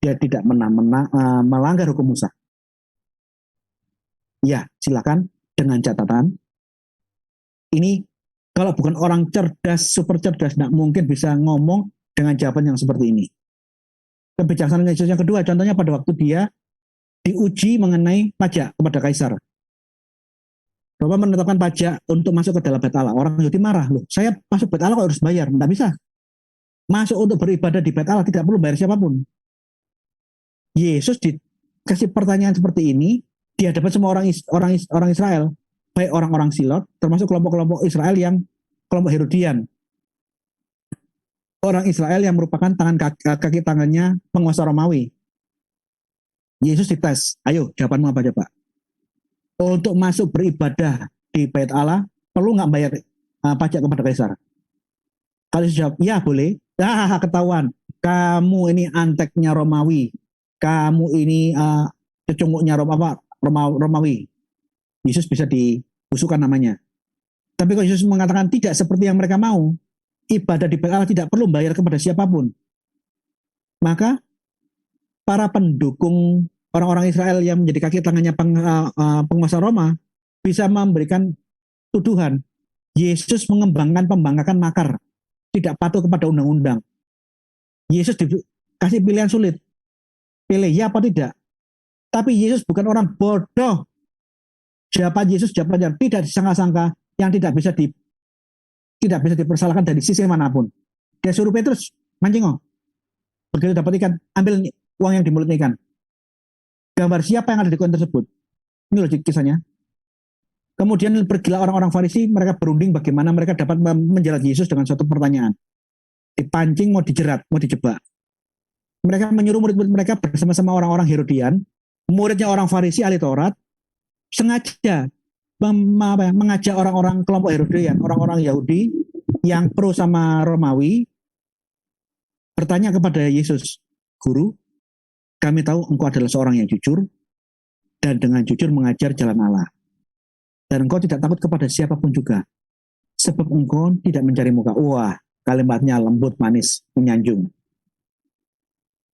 Dia tidak melanggar hukum Musa. Ya, silakan dengan catatan. Ini kalau bukan orang cerdas, super cerdas, tidak mungkin bisa ngomong dengan jawaban yang seperti ini. Kebijaksanaan Yesus yang kedua, contohnya pada waktu dia diuji mengenai pajak kepada kaisar. Roma menetapkan pajak untuk masuk ke dalam bait Allah. Orang Yahudi marah, loh, saya masuk bait Allah kok harus bayar? Tidak bisa. Masuk untuk beribadah di bait Allah tidak perlu bayar siapapun. Yesus dikasih pertanyaan seperti ini di hadapan semua orang Israel, baik orang-orang Silot, termasuk kelompok-kelompok Israel yang kelompok Herodian. Orang Israel yang merupakan kaki tangannya penguasa Romawi. Yesus dites, ayo jawabanmu apa coba? Untuk masuk beribadah di bait Allah, perlu nggak bayar pajak kepada kaisar? Kalau jawab, ya boleh. Ketahuan, kamu ini anteknya Romawi. Kamu ini cecunguknya Romawi. Yesus bisa dibusukan namanya. Tapi kalau Yesus mengatakan tidak seperti yang mereka mau, ibadah di bait Allah tidak perlu bayar kepada siapapun. Maka para pendukung orang-orang Israel yang menjadi kaki tangannya penguasa Roma bisa memberikan tuduhan. Yesus pembangkakan makar, tidak patuh kepada undang-undang. Yesus dikasih pilihan sulit. Pilih ya apa tidak. Tapi Yesus bukan orang bodoh. Jawaban Yesus jawaban yang tidak disangka-sangka, yang tidak bisa dipersalahkan dari sisi manapun. Dia suruh Petrus mancing. Begitu dapat ikan, ambil uang yang di mulut ikan. Gambar siapa yang ada di koin tersebut. Ini loh kisahnya. Kemudian pergilah orang-orang Farisi, mereka berunding bagaimana mereka dapat menjerat Yesus dengan suatu pertanyaan. Dipancing, mau dijerat, mau dijebak. Mereka menyuruh murid-murid mereka bersama-sama orang-orang Herodian, muridnya orang Farisi ahli Taurat, sengaja mengajak orang-orang kelompok Herodian, orang-orang Yahudi yang pro sama Romawi, bertanya kepada Yesus, Guru, kami tahu engkau adalah seorang yang jujur, dan dengan jujur mengajar jalan Allah. Dan engkau tidak takut kepada siapapun juga, sebab engkau tidak mencari muka. Wah, kalimatnya lembut, manis, menyanjung.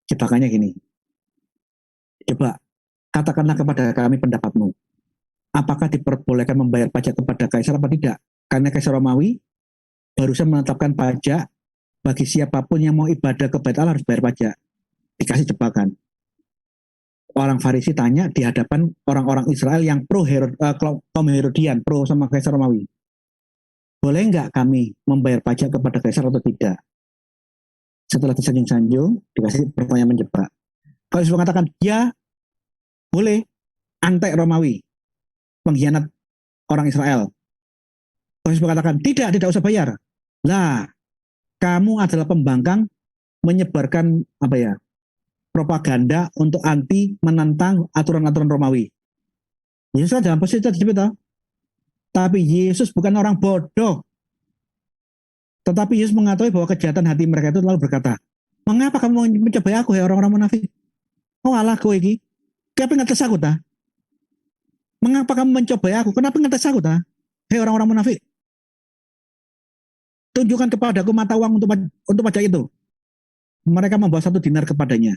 Jebakannya gini, coba katakanlah kepada kami pendapatmu, apakah diperbolehkan membayar pajak kepada Kaisar apa tidak? Karena Kaisar Romawi barusan menetapkan pajak bagi siapapun yang mau ibadah ke Bait Allah harus bayar pajak. Dikasih jebakan. Orang Farisi tanya di hadapan orang-orang Israel yang pro kaum Herodian, pro sama Kaisar Romawi. Boleh nggak kami membayar pajak kepada Kaisar atau tidak? Setelah tersanjung-sanjung, dikasih pertanyaan menjebak. Kalau Yesus mengatakan, ya boleh, antek Romawi, pengkhianat orang Israel. Kalau Yesus mengatakan, tidak usah bayar. Lah, kamu adalah pembangkang menyebarkan propaganda untuk anti menentang aturan-aturan Romawi. Yesus kan dalam posisi tadi, tapi Yesus bukan orang bodoh. Tetapi Yesus mengetahui bahwa kejahatan hati mereka itu lalu berkata, mengapa kamu mencobai aku, hai orang-orang munafik? Oh alah kowe iki. Kenapa ngetes aku ta? Mengapa kamu mencobai aku? Kenapa ngetes aku ta? Hei orang-orang munafik. Tunjukkan kepadaku mata uang untuk pajak itu. Mereka membawa 1 dinar kepadanya.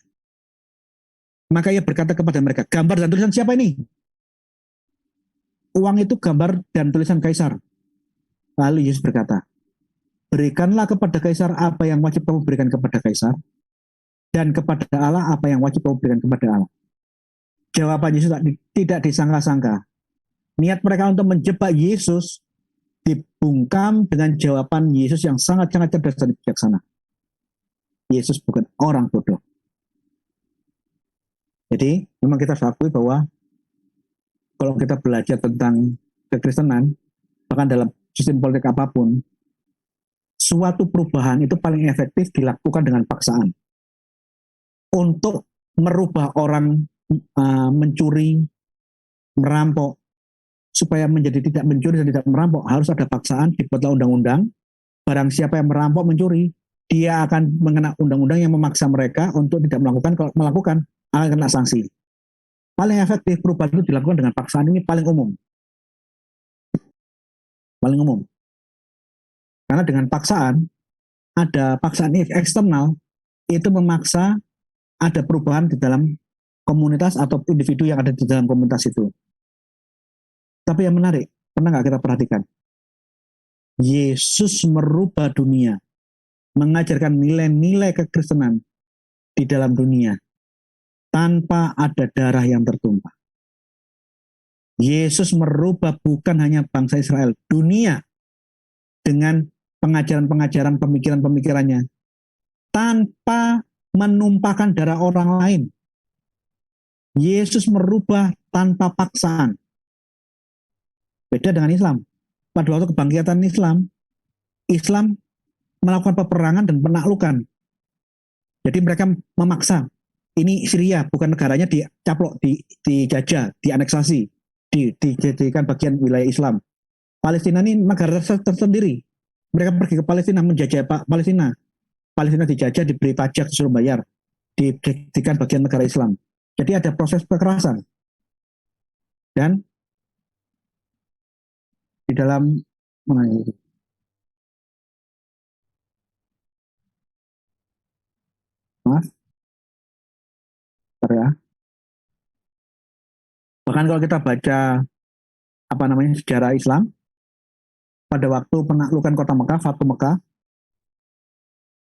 Maka ia berkata kepada mereka, gambar dan tulisan siapa ini? Uang itu gambar dan tulisan Kaisar. Lalu Yesus berkata, berikanlah kepada Kaisar apa yang wajib kamu berikan kepada Kaisar, dan kepada Allah apa yang wajib kamu berikan kepada Allah. Jawaban Yesus tidak disangka-sangka. Niat mereka untuk menjebak Yesus dibungkam dengan jawaban Yesus yang sangat-sangat cerdas dan bijaksana. Yesus bukan orang bodoh. Jadi memang kita harus akui bahwa kalau kita belajar tentang kekristenan, bahkan dalam sistem politik apapun, suatu perubahan itu paling efektif dilakukan dengan paksaan. Untuk merubah orang mencuri, merampok, supaya menjadi tidak mencuri dan tidak merampok, harus ada paksaan, dibuatlah undang-undang. Barang siapa yang merampok mencuri, dia akan mengenal undang-undang yang memaksa mereka untuk tidak melakukan. Kalau melakukan, akan kena sanksi. Paling efektif perubahan itu dilakukan dengan paksaan, ini paling umum. Paling umum. Karena dengan paksaan, ada paksaan eksternal, itu memaksa ada perubahan di dalam komunitas atau individu yang ada di dalam komunitas itu. Tapi yang menarik, pernah nggak kita perhatikan? Yesus merubah dunia, mengajarkan nilai-nilai kekristenan di dalam dunia, tanpa ada darah yang tertumpah. Yesus merubah bukan hanya bangsa Israel, dunia, dengan pengajaran-pengajaran, pemikiran-pemikirannya, tanpa menumpahkan darah orang lain. Yesus merubah tanpa paksaan. Beda dengan Islam. Pada waktu kebangkitan Islam melakukan peperangan dan penaklukan. Jadi mereka memaksa. Ini Syria, bukan negaranya dicaplok, dijajah, dianeksasi, dijadikan bagian wilayah Islam. Palestina ini negara tersendiri. Mereka pergi ke Palestina, menjajah Palestina. Palestina dijajah, diberi pajak, disuruh bayar. Dijadikan bagian negara Islam. Jadi ada proses kekerasan. Dan di dalam bahkan kalau kita baca sejarah Islam pada waktu penaklukan kota Mekah, Fatu Mekah,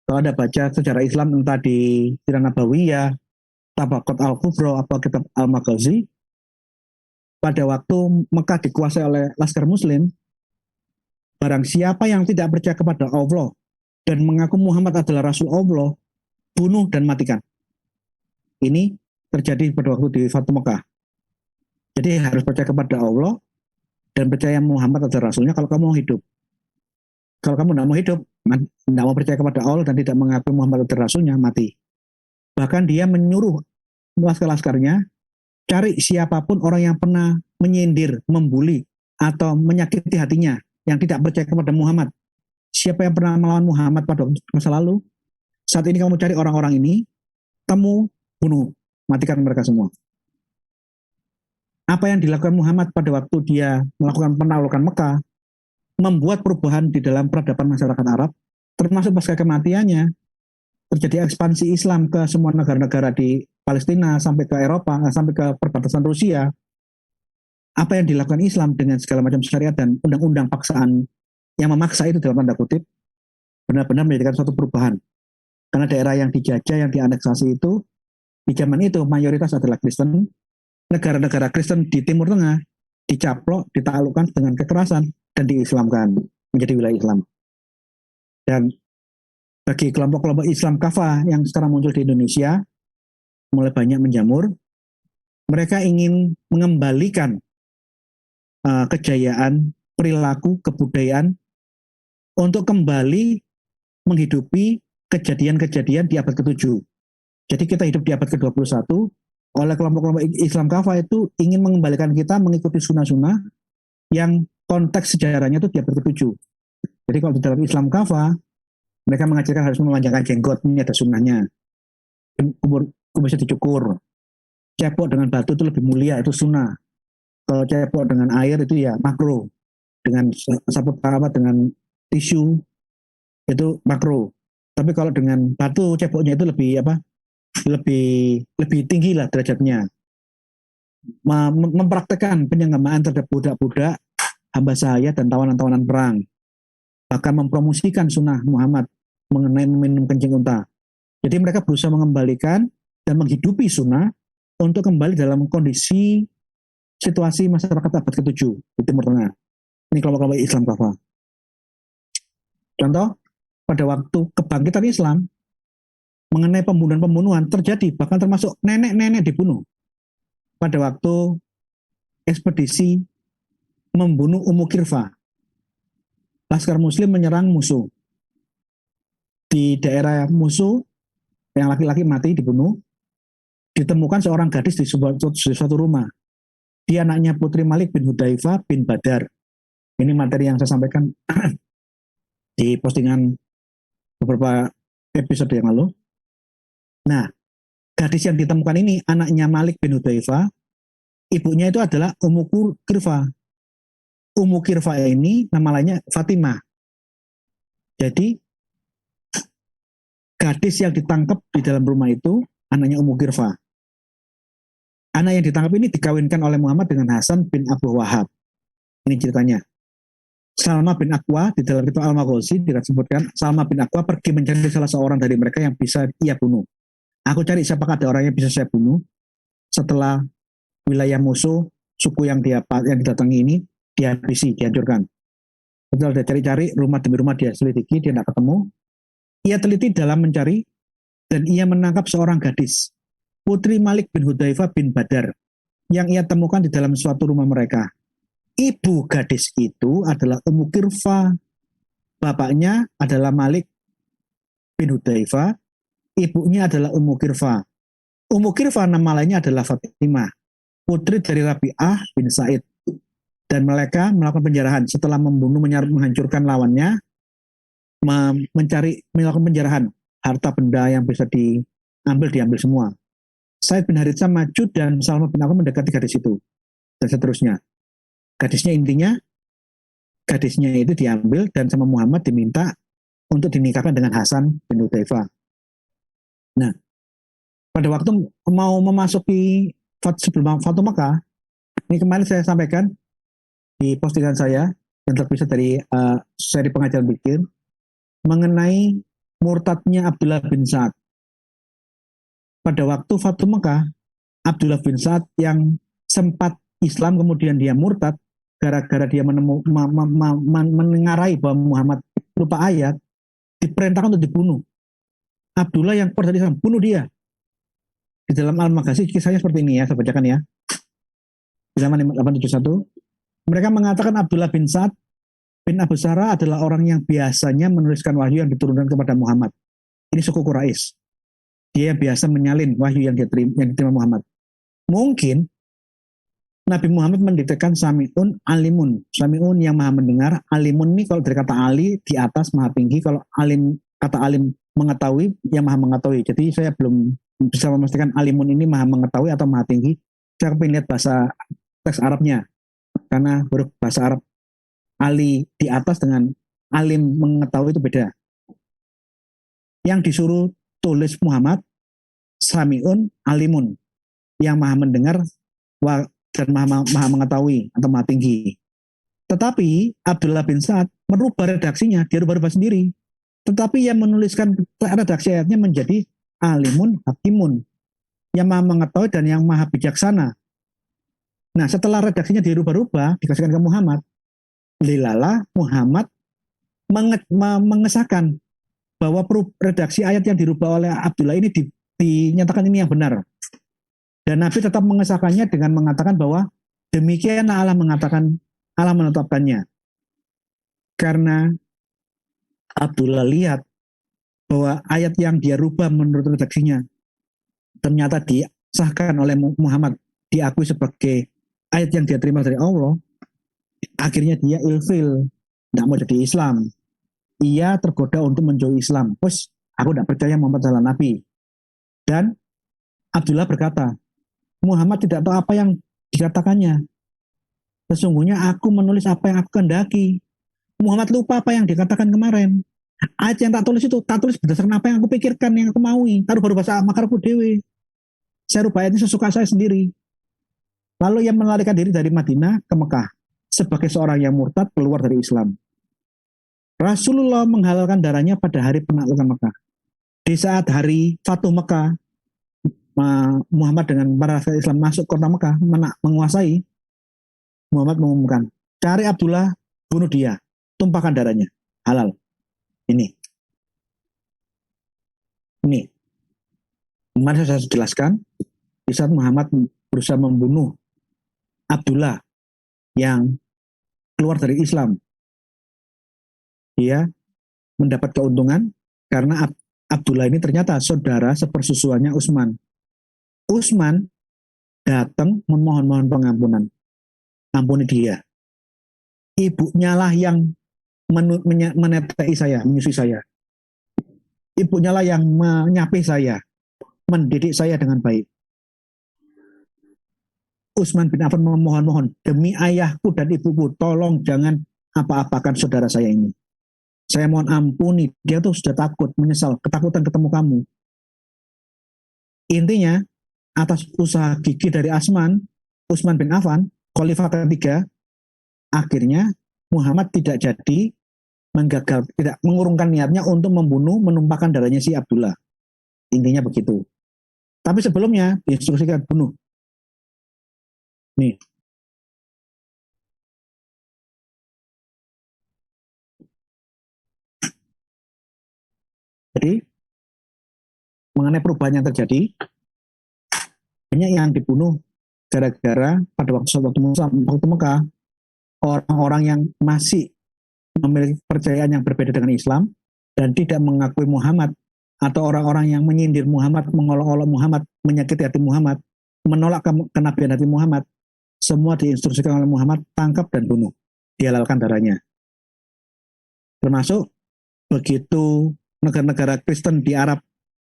kalau Anda baca sejarah Islam entah di Sirah Nabawiyah, Tabaqat Al-Kubra, atau kitab Al-Maghazi, pada waktu Mekah dikuasai oleh laskar Muslim, barang siapa yang tidak percaya kepada Allah dan mengaku Muhammad adalah Rasul Allah, bunuh dan matikan. Ini terjadi pada waktu di Fatu Mekah. Jadi harus percaya kepada Allah dan percaya Muhammad adalah Rasulnya kalau kamu mau hidup. Kalau kamu tidak mau hidup, tidak mau percaya kepada Allah dan tidak mengakui Muhammad adalah Rasulnya, mati. Bahkan dia menyuruh laskar-laskarnya cari siapapun orang yang pernah menyindir, membuli atau menyakiti hatinya yang tidak percaya kepada Muhammad. Siapa yang pernah melawan Muhammad pada masa lalu? Saat ini kamu cari orang-orang ini, temu, bunuh, matikan mereka semua. Apa yang dilakukan Muhammad pada waktu dia melakukan penaklukan Mekah, membuat perubahan di dalam peradaban masyarakat Arab, termasuk pasca kematiannya, terjadi ekspansi Islam ke semua negara-negara di Palestina, sampai ke Eropa, sampai ke perbatasan Rusia. Apa yang dilakukan Islam dengan segala macam syariat dan undang-undang paksaan yang memaksa itu dalam tanda kutip, benar-benar menjadikan suatu perubahan. Karena daerah yang dijajah, yang dianeksasi itu, di zaman itu mayoritas adalah Kristen. Negara-negara Kristen di Timur Tengah dicaplok, ditaklukkan dengan kekerasan, dan diislamkan menjadi wilayah Islam. Dan bagi kelompok-kelompok Islam kafah yang sekarang muncul di Indonesia, mulai banyak menjamur, mereka ingin mengembalikan kejayaan, perilaku, kebudayaan untuk kembali menghidupi kejadian-kejadian di abad ke-7. Jadi kita hidup di abad ke-21, oleh kelompok-kelompok Islam kafah itu ingin mengembalikan kita mengikuti sunnah-sunnah yang konteks sejarahnya itu di abad ke-7. Jadi kalau di dalam Islam kafah, mereka mengajarkan harus memanjangkan jenggot, ini ada sunnahnya. Kubur bisa dicukur. Cepok dengan batu itu lebih mulia, itu sunnah. Kalau cepok dengan air itu ya makro. Dengan sapu tangan dengan tisu itu makro. Tapi kalau dengan batu cepoknya itu lebih lebih tinggi lah derajatnya. Mempraktekkan penyenggamaan terhadap budak-budak, hamba sahaya dan tawanan-tawanan perang. Bahkan mempromosikan sunnah Muhammad mengenai meminum kencing unta. Jadi mereka berusaha mengembalikan dan menghidupi sunnah untuk kembali dalam kondisi situasi masyarakat abad ke-7 di Timur Tengah. Ini kelompok-kelompok Islam kafah. Contoh, pada waktu kebangkitan Islam, mengenai pembunuhan-pembunuhan terjadi, bahkan termasuk nenek-nenek dibunuh. Pada waktu ekspedisi membunuh Ummu Kirfa, Laskar Muslim menyerang musuh. Di daerah musuh, yang laki-laki mati dibunuh, ditemukan seorang gadis di suatu rumah. Dia anaknya Putri Malik bin Hudzaifah bin Badar. Ini materi yang saya sampaikan di postingan beberapa episode yang lalu. Nah, gadis yang ditemukan ini anaknya Malik bin Hudzaifah, ibunya itu adalah Ummu Kirfa. Ummu Kirfa ini nama lainnya Fatimah. Jadi gadis yang ditangkap di dalam rumah itu anaknya Ummu Kirfa. Anak yang ditangkap ini dikawinkan oleh Muhammad dengan Hasan bin Abu Wahab. Ini ceritanya. Salma bin Aqwa di dalam kitab Al-Maghazi disebutkan Salma bin Aqwa pergi mencari salah seorang dari mereka yang bisa ia bunuh. Aku cari siapakah ada orang yang bisa saya bunuh setelah wilayah musuh, suku yang didatangi ini dihabisi, dihancurkan. Setelah dia cari-cari, rumah demi rumah dia selidiki, dia tidak ketemu. Ia teliti dalam mencari dan ia menangkap seorang gadis, Putri Malik bin Hudzaifah bin Badar, yang ia temukan di dalam suatu rumah mereka. Ibu gadis itu adalah Ummu Kirfa, bapaknya adalah Malik bin Hudzaifah, ibunya adalah Ummu Kirfa. Ummu Kirfa nama lainnya adalah Fatimah, putri dari Rabi'ah bin Sa'id. Dan mereka melakukan penjarahan setelah membunuh, menghancurkan lawannya, melakukan penjarahan. Harta benda yang bisa diambil semua. Said bin Haritsah maju dan Salma bin Aqwa mendekati gadis itu. Dan seterusnya. Gadisnya itu diambil dan sama Muhammad diminta untuk dinikahkan dengan Hasan bin Hudzaifah. Nah, pada waktu mau memasuki sebelum Fatu Mekah, ini kemarin saya sampaikan di postingan saya yang terpisah dari seri pengajaran bikin mengenai murtadnya Abdullah bin Sa'ad. Pada waktu Fatu Mekah, Abdullah bin Sa'ad yang sempat Islam kemudian dia murtad gara-gara dia menengarai bahwa Muhammad lupa ayat, diperintahkan untuk dibunuh. Abdullah yang keluar dari Islam, bunuh dia. Di dalam Al-Maghazi kisahnya seperti ini ya, saya bacakan ya. Di halaman 871, mereka mengatakan Abdullah bin Sa'ad bin Abu Sarah adalah orang yang biasanya menuliskan wahyu yang diturunkan kepada Muhammad. Ini suku Quraisy. Dia yang biasa menyalin wahyu yang diterima Muhammad. Mungkin Nabi Muhammad mendiktekan Sami'un Alimun. Sami'un yang maha mendengar, Alimun ini kalau dari kata Ali di atas maha tinggi, kalau alim kata alim mengetahui yang maha mengetahui. Jadi saya belum bisa memastikan Alimun ini maha mengetahui atau maha tinggi. Saya pengen lihat bahasa teks Arabnya, karena huruf bahasa Arab Ali di atas dengan alim mengetahui itu beda. Yang disuruh tulis Muhammad Sami'un Alimun, yang maha mendengar dan maha mengetahui atau maha tinggi. Tetapi Abdullah bin Sa'ad merubah redaksinya, dia rubah sendiri. Tetapi yang menuliskan redaksi ayatnya menjadi Alimun Hakimun, yang maha mengetahui dan yang maha bijaksana. Nah, setelah redaksinya dirubah-rubah, dikasihkan ke Muhammad, Lilala Muhammad mengesahkan bahwa redaksi ayat yang dirubah oleh Abdullah ini dinyatakan ini yang benar. Dan Nabi tetap mengesahkannya dengan mengatakan bahwa demikian Allah menetapkannya. Karena Abdullah lihat bahwa ayat yang dia rubah menurut redaksinya ternyata disahkan oleh Muhammad, diakui sebagai ayat yang dia terima dari Allah. Akhirnya dia ilfil, tidak mau jadi Islam. Ia tergoda untuk menjauhi Islam. Terus aku tidak percaya Muhammad adalah Nabi. Dan Abdullah berkata, Muhammad tidak tahu apa yang dikatakannya. Sesungguhnya aku menulis apa yang aku kehendaki. Muhammad lupa apa yang dikatakan kemarin. Ayat yang tak tulis itu, tak tulis berdasarkan apa yang aku pikirkan, yang aku maui. Taruh baru bahasa makarku dewe. Saya rubah ayatnya sesuka saya sendiri. Lalu ia melarikan diri dari Madinah ke Mekah. Sebagai seorang yang murtad keluar dari Islam. Rasulullah menghalalkan darahnya pada hari penaklukan Mekah. Di saat hari Fatuh Mekah, Muhammad dengan para rakyat Islam masuk kota Mekah, menguasai, Muhammad mengumumkan, cari Abdullah, bunuh dia, tumpahkan darahnya, halal. Ini. Kemarin saya jelaskan, di saat Muhammad berusaha membunuh Abdullah yang keluar dari Islam, dia mendapat keuntungan karena Abdullah ini ternyata saudara sepersusuannya Utsman. Utsman datang memohon pengampunan. Ampuni dia. Ibunya lah yang menetai saya, menyusui saya. Ibunya lah yang menyapi saya, mendidik saya dengan baik. Utsman bin Affan memohon, demi ayahku dan ibuku, tolong jangan apa-apakan saudara saya ini. Saya mohon ampuni, dia tuh sudah takut, menyesal, ketakutan ketemu kamu. Intinya, atas usaha gigih dari Utsman bin Affan, khalifah ketiga, akhirnya Muhammad tidak jadi tidak mengurungkan niatnya untuk menumpahkan darahnya si Abdullah. Intinya begitu. Tapi sebelumnya diinstruksikan bunuh. Nih. Jadi mengenai perubahan yang terjadi, banyak yang dibunuh gara-gara pada waktu Mekah, orang-orang yang masih memiliki kepercayaan yang berbeda dengan Islam dan tidak mengakui Muhammad, atau orang-orang yang menyindir Muhammad, mengolok-olok Muhammad, menyakiti hati Muhammad, menolak kenabian hati Muhammad, semua diinstruksikan oleh Muhammad, tangkap dan bunuh, dihalalkan darahnya. Termasuk begitu negara-negara Kristen di Arab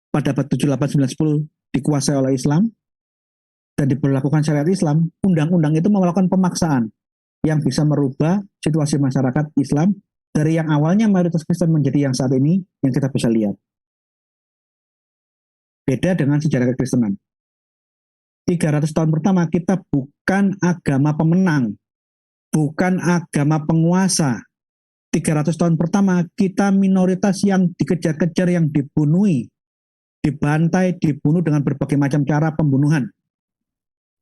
pada abad 7, 8, 9, 10 dikuasai oleh Islam dan diberlakukan syariat Islam, undang-undang itu melakukan pemaksaan yang bisa merubah situasi masyarakat Islam dari yang awalnya mayoritas Kristen menjadi yang saat ini yang kita bisa lihat. Beda dengan sejarah kekristenan. 300 tahun pertama kita bukan agama pemenang, bukan agama penguasa. 300 tahun pertama kita minoritas yang dikejar-kejar, yang dibunuhi, dibantai, dibunuh dengan berbagai macam cara pembunuhan.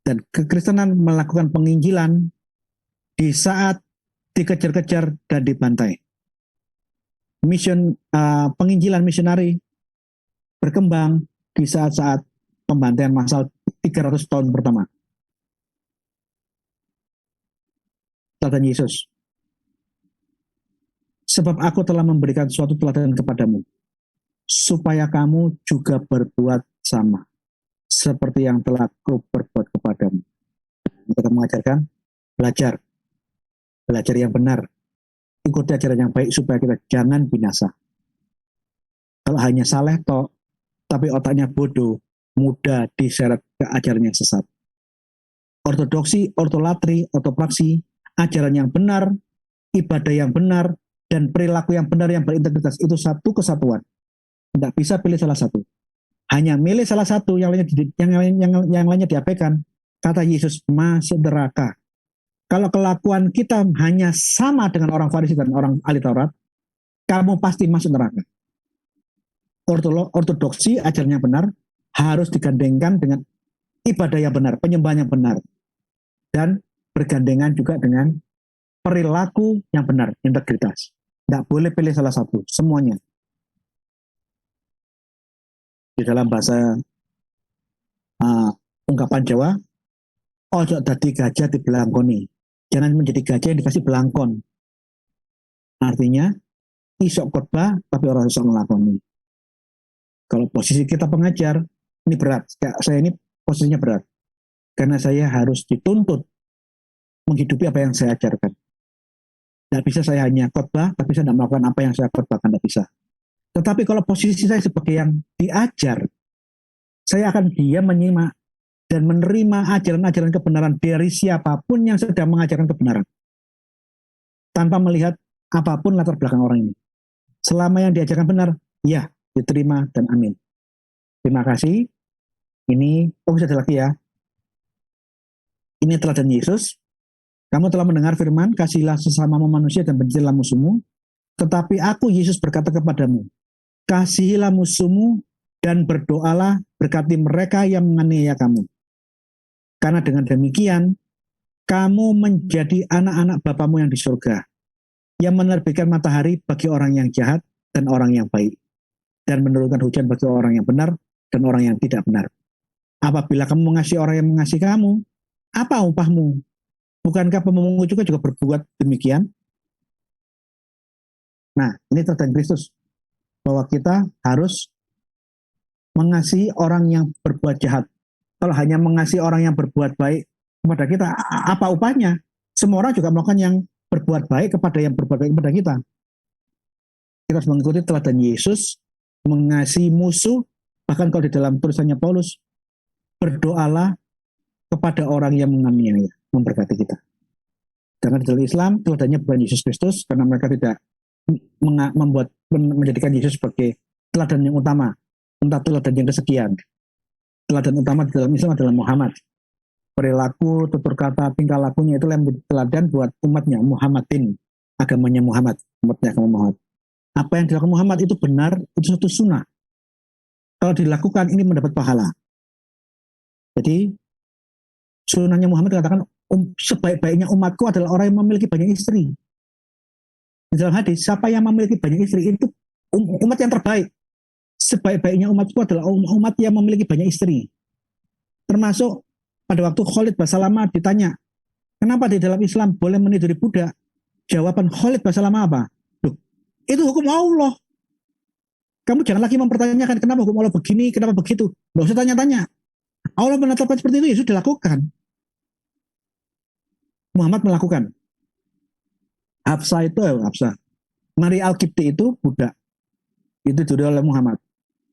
Dan kekristenan melakukan penginjilan di saat dikejar-kejar dan dibantai. Penginjilan misionari berkembang di saat-saat pembantaian massal 300 tahun pertama. Teladan Yesus. Sebab aku telah memberikan suatu teladan kepadamu, supaya kamu juga berbuat sama, seperti yang telah aku berbuat kepadamu. kita mengajarkan, belajar yang benar, ikuti ajaran yang baik supaya kita jangan binasa. Kalau hanya saleh toh, tapi otaknya bodoh, mudah diseret ke ajaran yang sesat. Ortodoksi, ortolatri, ortopraksi, ajaran yang benar, ibadah yang benar, dan perilaku yang benar yang berintegritas itu satu kesatuan. Tidak bisa pilih salah satu. Hanya milih salah satu, yang lainnya diabaikan. Kata Yesus, masuk neraka. Kalau kelakuan kita hanya sama dengan orang Farisi dan orang ahli Taurat, kamu pasti masuk neraka. Ortodoksi, ajaran yang benar, harus digandengkan dengan ibadah yang benar, penyembahan yang benar. Dan bergandengan juga dengan perilaku yang benar, integritas. Tidak boleh pilih salah satu, semuanya. Di dalam bahasa ungkapan Jawa, ojo dadi gajah di belangkoni. Jangan menjadi gajah yang dikasih belangkon. Artinya, isok khotbah tapi orang isok ngelakoni. Kalau posisi kita pengajar, ini berat. Saya ini posisinya berat. Karena saya harus dituntut menghidupi apa yang saya ajarkan. Tidak bisa saya hanya khotbah, tapi saya tidak melakukan apa yang saya khotbahkan, tidak bisa. Tetapi kalau posisi saya sebagai yang diajar, saya akan diam menyimak dan menerima ajaran-ajaran kebenaran dari siapapun yang sedang mengajarkan kebenaran. Tanpa melihat apapun latar belakang orang ini. Selama yang diajarkan benar, ya, diterima dan amin. Terima kasih. Ini, bisa ada lagi ya. Ini teladan Yesus. Kamu telah mendengar firman, kasihilah sesamamu manusia dan bencilah musuhmu. Tetapi aku, Yesus, berkata kepadamu, kasihilah musuhmu dan berdoalah berkati mereka yang menganiaya kamu. Karena dengan demikian, kamu menjadi anak-anak Bapamu yang di surga, yang menerbitkan matahari bagi orang yang jahat dan orang yang baik, dan menurunkan hujan bagi orang yang benar dan orang yang tidak benar. Apabila kamu mengasihi orang yang mengasihi kamu, apa upahmu? Bukankah pemungut juga berbuat demikian? Nah, ini teladan Kristus, bahwa kita harus mengasihi orang yang berbuat jahat. Kalau hanya mengasihi orang yang berbuat baik kepada kita, apa upahnya? Semua orang juga melakukan yang berbuat baik kepada yang berbuat baik kepada kita. Kita harus mengikuti teladan Yesus, mengasihi musuh, bahkan kalau di dalam tulisannya Paulus, berdoalah kepada orang yang menganiaya, memberkati kita. Karena di dalam Islam, teladannya bukan Yesus Kristus, karena mereka tidak menjadikan Yesus sebagai teladan yang utama, entah teladan yang kesekian. Teladan utama di dalam Islam adalah Muhammad. Perilaku, tutur kata, tingkah lakunya itu yang menjadi teladan buat umatnya, Muhammadin, agamanya Muhammad, umatnya agama Muhammad. Apa yang dilakukan Muhammad itu benar, itu satu sunnah. Kalau dilakukan, ini mendapat pahala. Jadi, sunnahnya Muhammad katakan, sebaik-baiknya umatku adalah orang yang memiliki banyak istri. Di dalam hadis, siapa yang memiliki banyak istri itu umat yang terbaik. Sebaik-baiknya umatku adalah umat yang memiliki banyak istri. Termasuk pada waktu Khalid Basalamah ditanya, kenapa di dalam Islam boleh meniduri budak? Jawaban Khalid Basalamah apa? Loh, itu hukum Allah. Kamu jangan lagi mempertanyakan kenapa hukum Allah begini, kenapa begitu. Nggak usah tanya-tanya. Allah menetapkan seperti itu, ya sudah dilakukan. Muhammad melakukan. Hafsah itu Hafsah. Maria Al-Qibti itu budak. Itu diduri oleh Muhammad.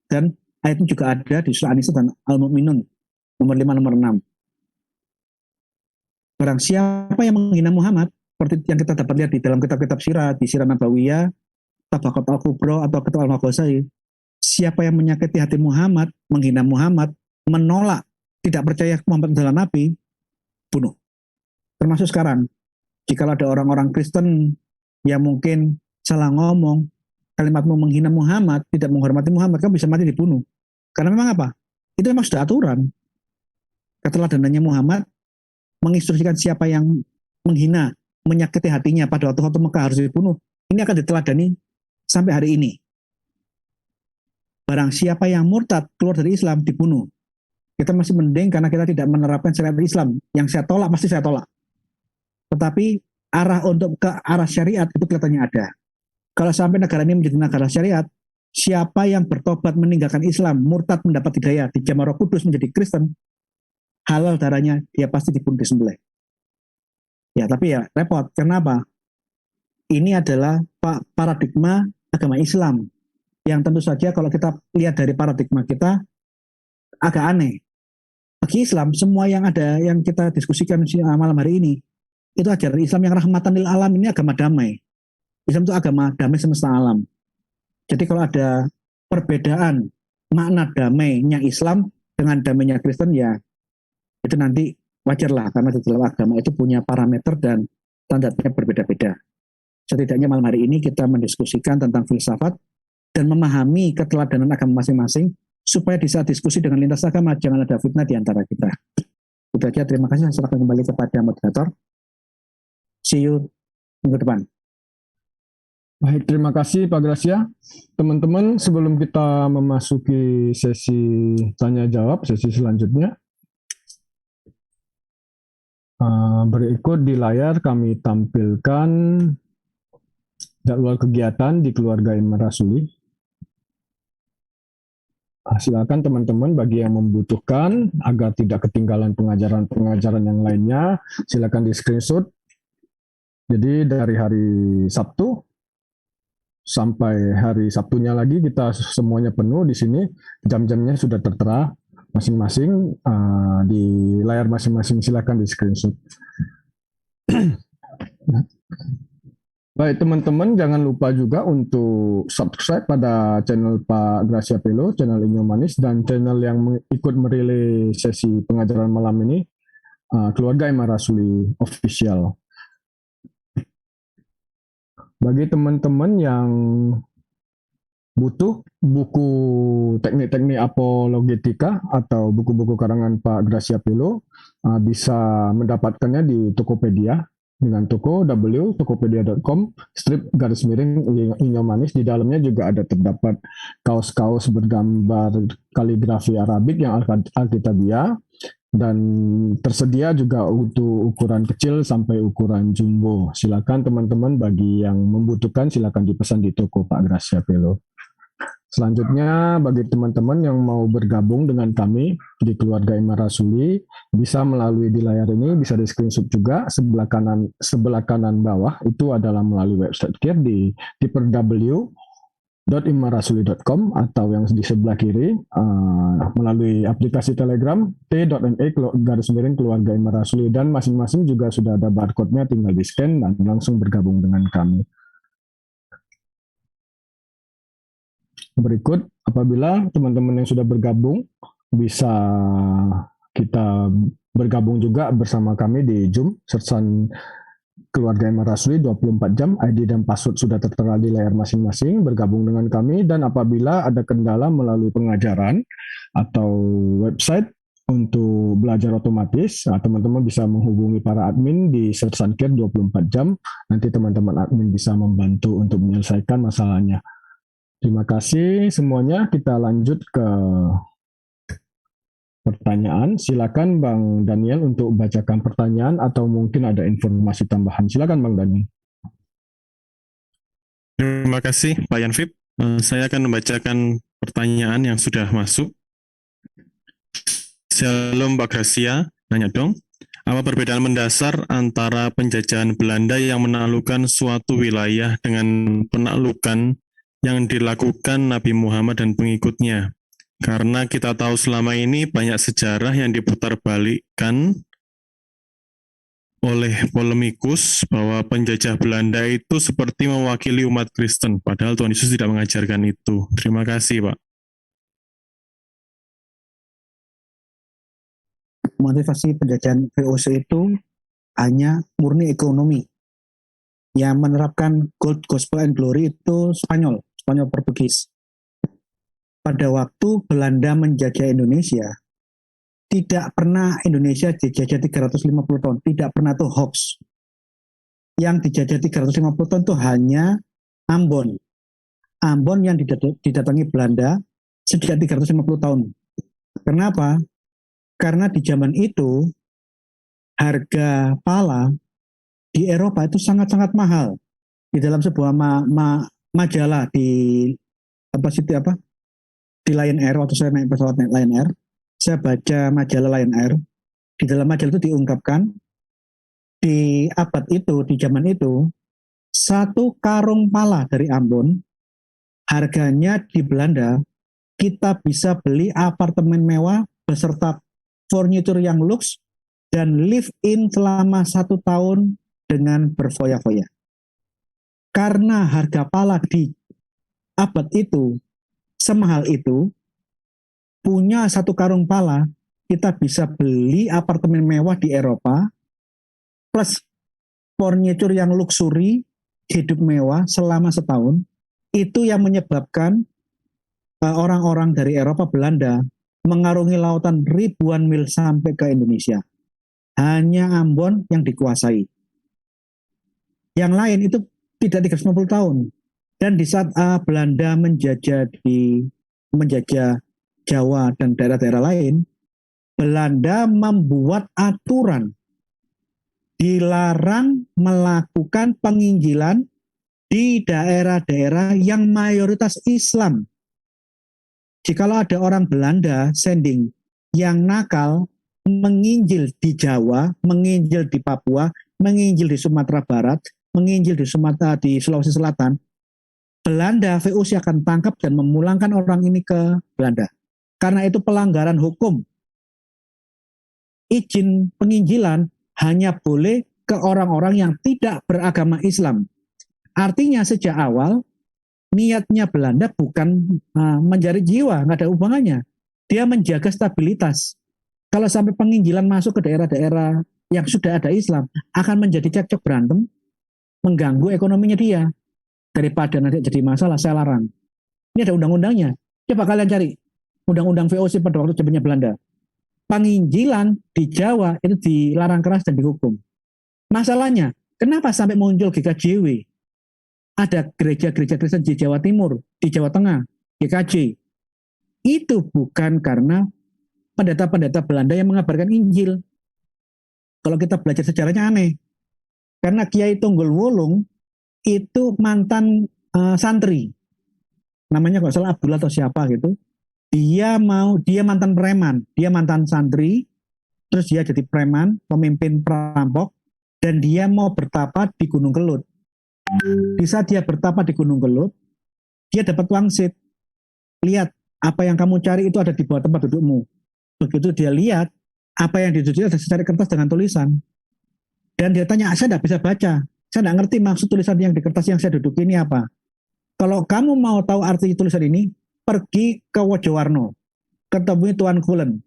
Dan ayatnya juga ada di surah An-Nisa dan Al-Mu'minun nomor 5, nomor 6. Barang siapa yang menghina Muhammad, seperti yang kita dapat lihat di dalam kitab-kitab sirah, di Sirah Nabawiyah, Tabaqat Al-Kubra atau Kitab Al-Maghazali, siapa yang menyakiti hati Muhammad, menghina Muhammad, menolak, tidak percaya Muhammad adalah Nabi, bunuh. Termasuk sekarang, jika ada orang-orang Kristen yang mungkin salah ngomong, kalimatmu menghina Muhammad, tidak menghormati Muhammad, kamu bisa mati dibunuh. Karena memang apa? Itu memang sudah aturan. Keteladanannya Muhammad menginstruksikan siapa yang menghina, menyakiti hatinya pada waktu Mekah harus dibunuh. Ini akan diteladani sampai hari ini. Barang siapa yang murtad keluar dari Islam dibunuh. Kita masih mending karena kita tidak menerapkan syariat Islam. Yang saya tolak pasti saya tolak. Tetapi arah untuk ke arah syariat itu kelihatannya ada. Kalau sampai negara ini menjadi negara syariat, siapa yang bertobat meninggalkan Islam, murtad mendapat hidayah, dijamah Roh Kudus menjadi Kristen, halal darahnya, dia pasti dibunuh disembelih. Ya, tapi ya repot. Kenapa? Ini adalah paradigma agama Islam yang tentu saja kalau kita lihat dari paradigma kita agak aneh. Bagi Islam, semua yang ada yang kita diskusikan malam hari ini itu ajaran Islam yang rahmatan lil alam, ini agama damai. Islam itu agama damai semesta alam. Jadi kalau ada perbedaan makna damainya Islam dengan damainya Kristen, ya itu nanti wajar lah, karena di dalam agama itu punya parameter dan standarnya berbeda-beda. Setidaknya malam hari ini kita mendiskusikan tentang filsafat dan memahami keteladanan agama masing-masing, supaya di saat diskusi dengan lintas agama jangan ada fitnah di antara kita. Itu aja, terima kasih. Saya serahkan kembali kepada moderator. See you minggu depan. Baik, terima kasih Pak Gracia. Teman-teman, sebelum kita memasuki sesi tanya-jawab, sesi selanjutnya, berikut di layar kami tampilkan jadwal kegiatan di Keluarga Imam Rasuli. Silakan teman-teman bagi yang membutuhkan agar tidak ketinggalan pengajaran-pengajaran yang lainnya, silakan di screenshot. Jadi dari hari Sabtu sampai hari Sabtunya lagi kita semuanya penuh di sini, jam-jamnya sudah tertera masing-masing di layar masing-masing, silakan di screenshot. Baik teman-teman, jangan lupa juga untuk subscribe pada channel Pak Gracia Pelo, channel Inyo Manis, dan channel yang ikut merilai sesi pengajaran malam ini, Keluarga Imam Rasuli Official. Bagi teman-teman yang butuh buku teknik-teknik apologetika atau buku-buku karangan Pak Gracia Pelo, bisa mendapatkannya di Tokopedia dengan toko www.tokopedia.com/Inyo Manis. Di dalamnya juga ada terdapat kaos-kaos bergambar kaligrafi Arabik yang Alkitabiah, dan tersedia juga untuk ukuran kecil sampai ukuran jumbo. Silakan teman-teman bagi yang membutuhkan silakan dipesan di toko Pak Gracia Pelo. Selanjutnya bagi teman-teman yang mau bergabung dengan kami di Keluarga Imam Rasuli, bisa melalui di layar ini, bisa di screenshot juga sebelah kanan bawah itu adalah melalui website kita di www.imamrasuli.com, atau yang di sebelah kiri melalui aplikasi Telegram t.me/Keluarga Imam Rasuli, dan masing-masing juga sudah ada barcode-nya, tinggal di scan dan langsung bergabung dengan kami. Berikut, apabila teman-teman yang sudah bergabung, bisa kita bergabung juga bersama kami di Zoom, sersan Keluarga Imam Rasuli 24 jam, ID dan password sudah tertera di layar masing-masing, bergabung dengan kami. Dan apabila ada kendala melalui pengajaran atau website untuk belajar otomatis, teman-teman bisa menghubungi para admin di sersan care 24 jam, nanti teman-teman admin bisa membantu untuk menyelesaikan masalahnya. Terima kasih semuanya. Kita lanjut ke pertanyaan. Silakan Bang Daniel untuk bacakan pertanyaan atau mungkin ada informasi tambahan. Silakan Bang Daniel. Terima kasih Pak Yanfit. Saya akan membacakan pertanyaan yang sudah masuk. Shalom Pak Gracia, nanya dong. Apa perbedaan mendasar antara penjajahan Belanda yang menaklukkan suatu wilayah dengan penaklukan yang dilakukan Nabi Muhammad dan pengikutnya? Karena kita tahu selama ini banyak sejarah yang diputarbalikkan oleh polemikus bahwa penjajah Belanda itu seperti mewakili umat Kristen, padahal Tuhan Yesus tidak mengajarkan itu. Terima kasih, Pak. Motivasi penjajahan VOC itu hanya murni ekonomi. Yang menerapkan Gold, Gospel, and Glory itu Spanyol Portugis. Pada waktu Belanda menjajah Indonesia, tidak pernah Indonesia dijajah 350 tahun, tidak pernah tuh hoax. Yang dijajah 350 tahun itu hanya Ambon. Ambon yang didatangi Belanda sejak 350 tahun. Kenapa? Karena di zaman itu harga pala di Eropa itu sangat-sangat mahal. Di dalam sebuah majalah di di Lion Air, waktu saya naik pesawat Lion Air, saya baca majalah Lion Air. Di dalam majalah itu diungkapkan di abad itu, di zaman itu, satu karung pala dari Ambon, harganya di Belanda, kita bisa beli apartemen mewah beserta furniture yang luks dan live in selama 1 tahun dengan berfoya-foya. Karena harga pala di abad itu semahal itu, punya satu karung pala, kita bisa beli apartemen mewah di Eropa, plus furniture yang luxury, hidup mewah selama setahun. Itu yang menyebabkan orang-orang dari Eropa, Belanda, mengarungi lautan ribuan mil sampai ke Indonesia. Hanya Ambon yang dikuasai. Yang lain itu tidak 350 tahun. Dan di saat Belanda menjajah Jawa dan daerah-daerah lain, Belanda membuat aturan dilarang melakukan penginjilan di daerah-daerah yang mayoritas Islam. Jikalau ada orang Belanda sending yang nakal menginjil di Jawa, menginjil di Papua, menginjil di Sumatera Barat, menginjil di Sulawesi Selatan, Belanda VOC akan tangkap dan memulangkan orang ini ke Belanda. Karena itu pelanggaran hukum. Izin penginjilan hanya boleh ke orang-orang yang tidak beragama Islam. Artinya sejak awal, niatnya Belanda bukan mencari jiwa, nggak ada hubungannya. Dia menjaga stabilitas. Kalau sampai penginjilan masuk ke daerah-daerah yang sudah ada Islam, akan menjadi cekcok berantem, mengganggu ekonominya dia. Daripada nanti jadi masalah, saya larang. Ini ada undang-undangnya. Coba kalian cari undang-undang VOC pada waktu zamannya Belanda. Penginjilan di Jawa itu dilarang keras dan dihukum. Masalahnya, kenapa sampai muncul GKJW? Ada gereja-gereja Kristen di Jawa Timur, di Jawa Tengah, GKJ. Itu bukan karena pendeta-pendeta Belanda yang mengabarkan Injil. Kalau kita belajar sejarahnya aneh. Karena Kiai Tunggul Wulung itu mantan santri. Namanya kalau salah Abdullah atau siapa gitu. Dia mantan preman, dia mantan santri, terus dia jadi preman, pemimpin perampok, dan dia mau bertapa di Gunung Kelut. Di saat dia bertapa di Gunung Kelut, dia dapat wangsit. Lihat, apa yang kamu cari itu ada di bawah tempat dudukmu. Begitu dia lihat, apa yang dituju ada secari kertas dengan tulisan. Dan dia tanya, saya tidak bisa baca. Saya tidak ngerti maksud tulisan yang di kertas yang saya duduk ini apa. Kalau kamu mau tahu arti tulisan ini, pergi ke Wojowarno, ketemu Tuan Kulen.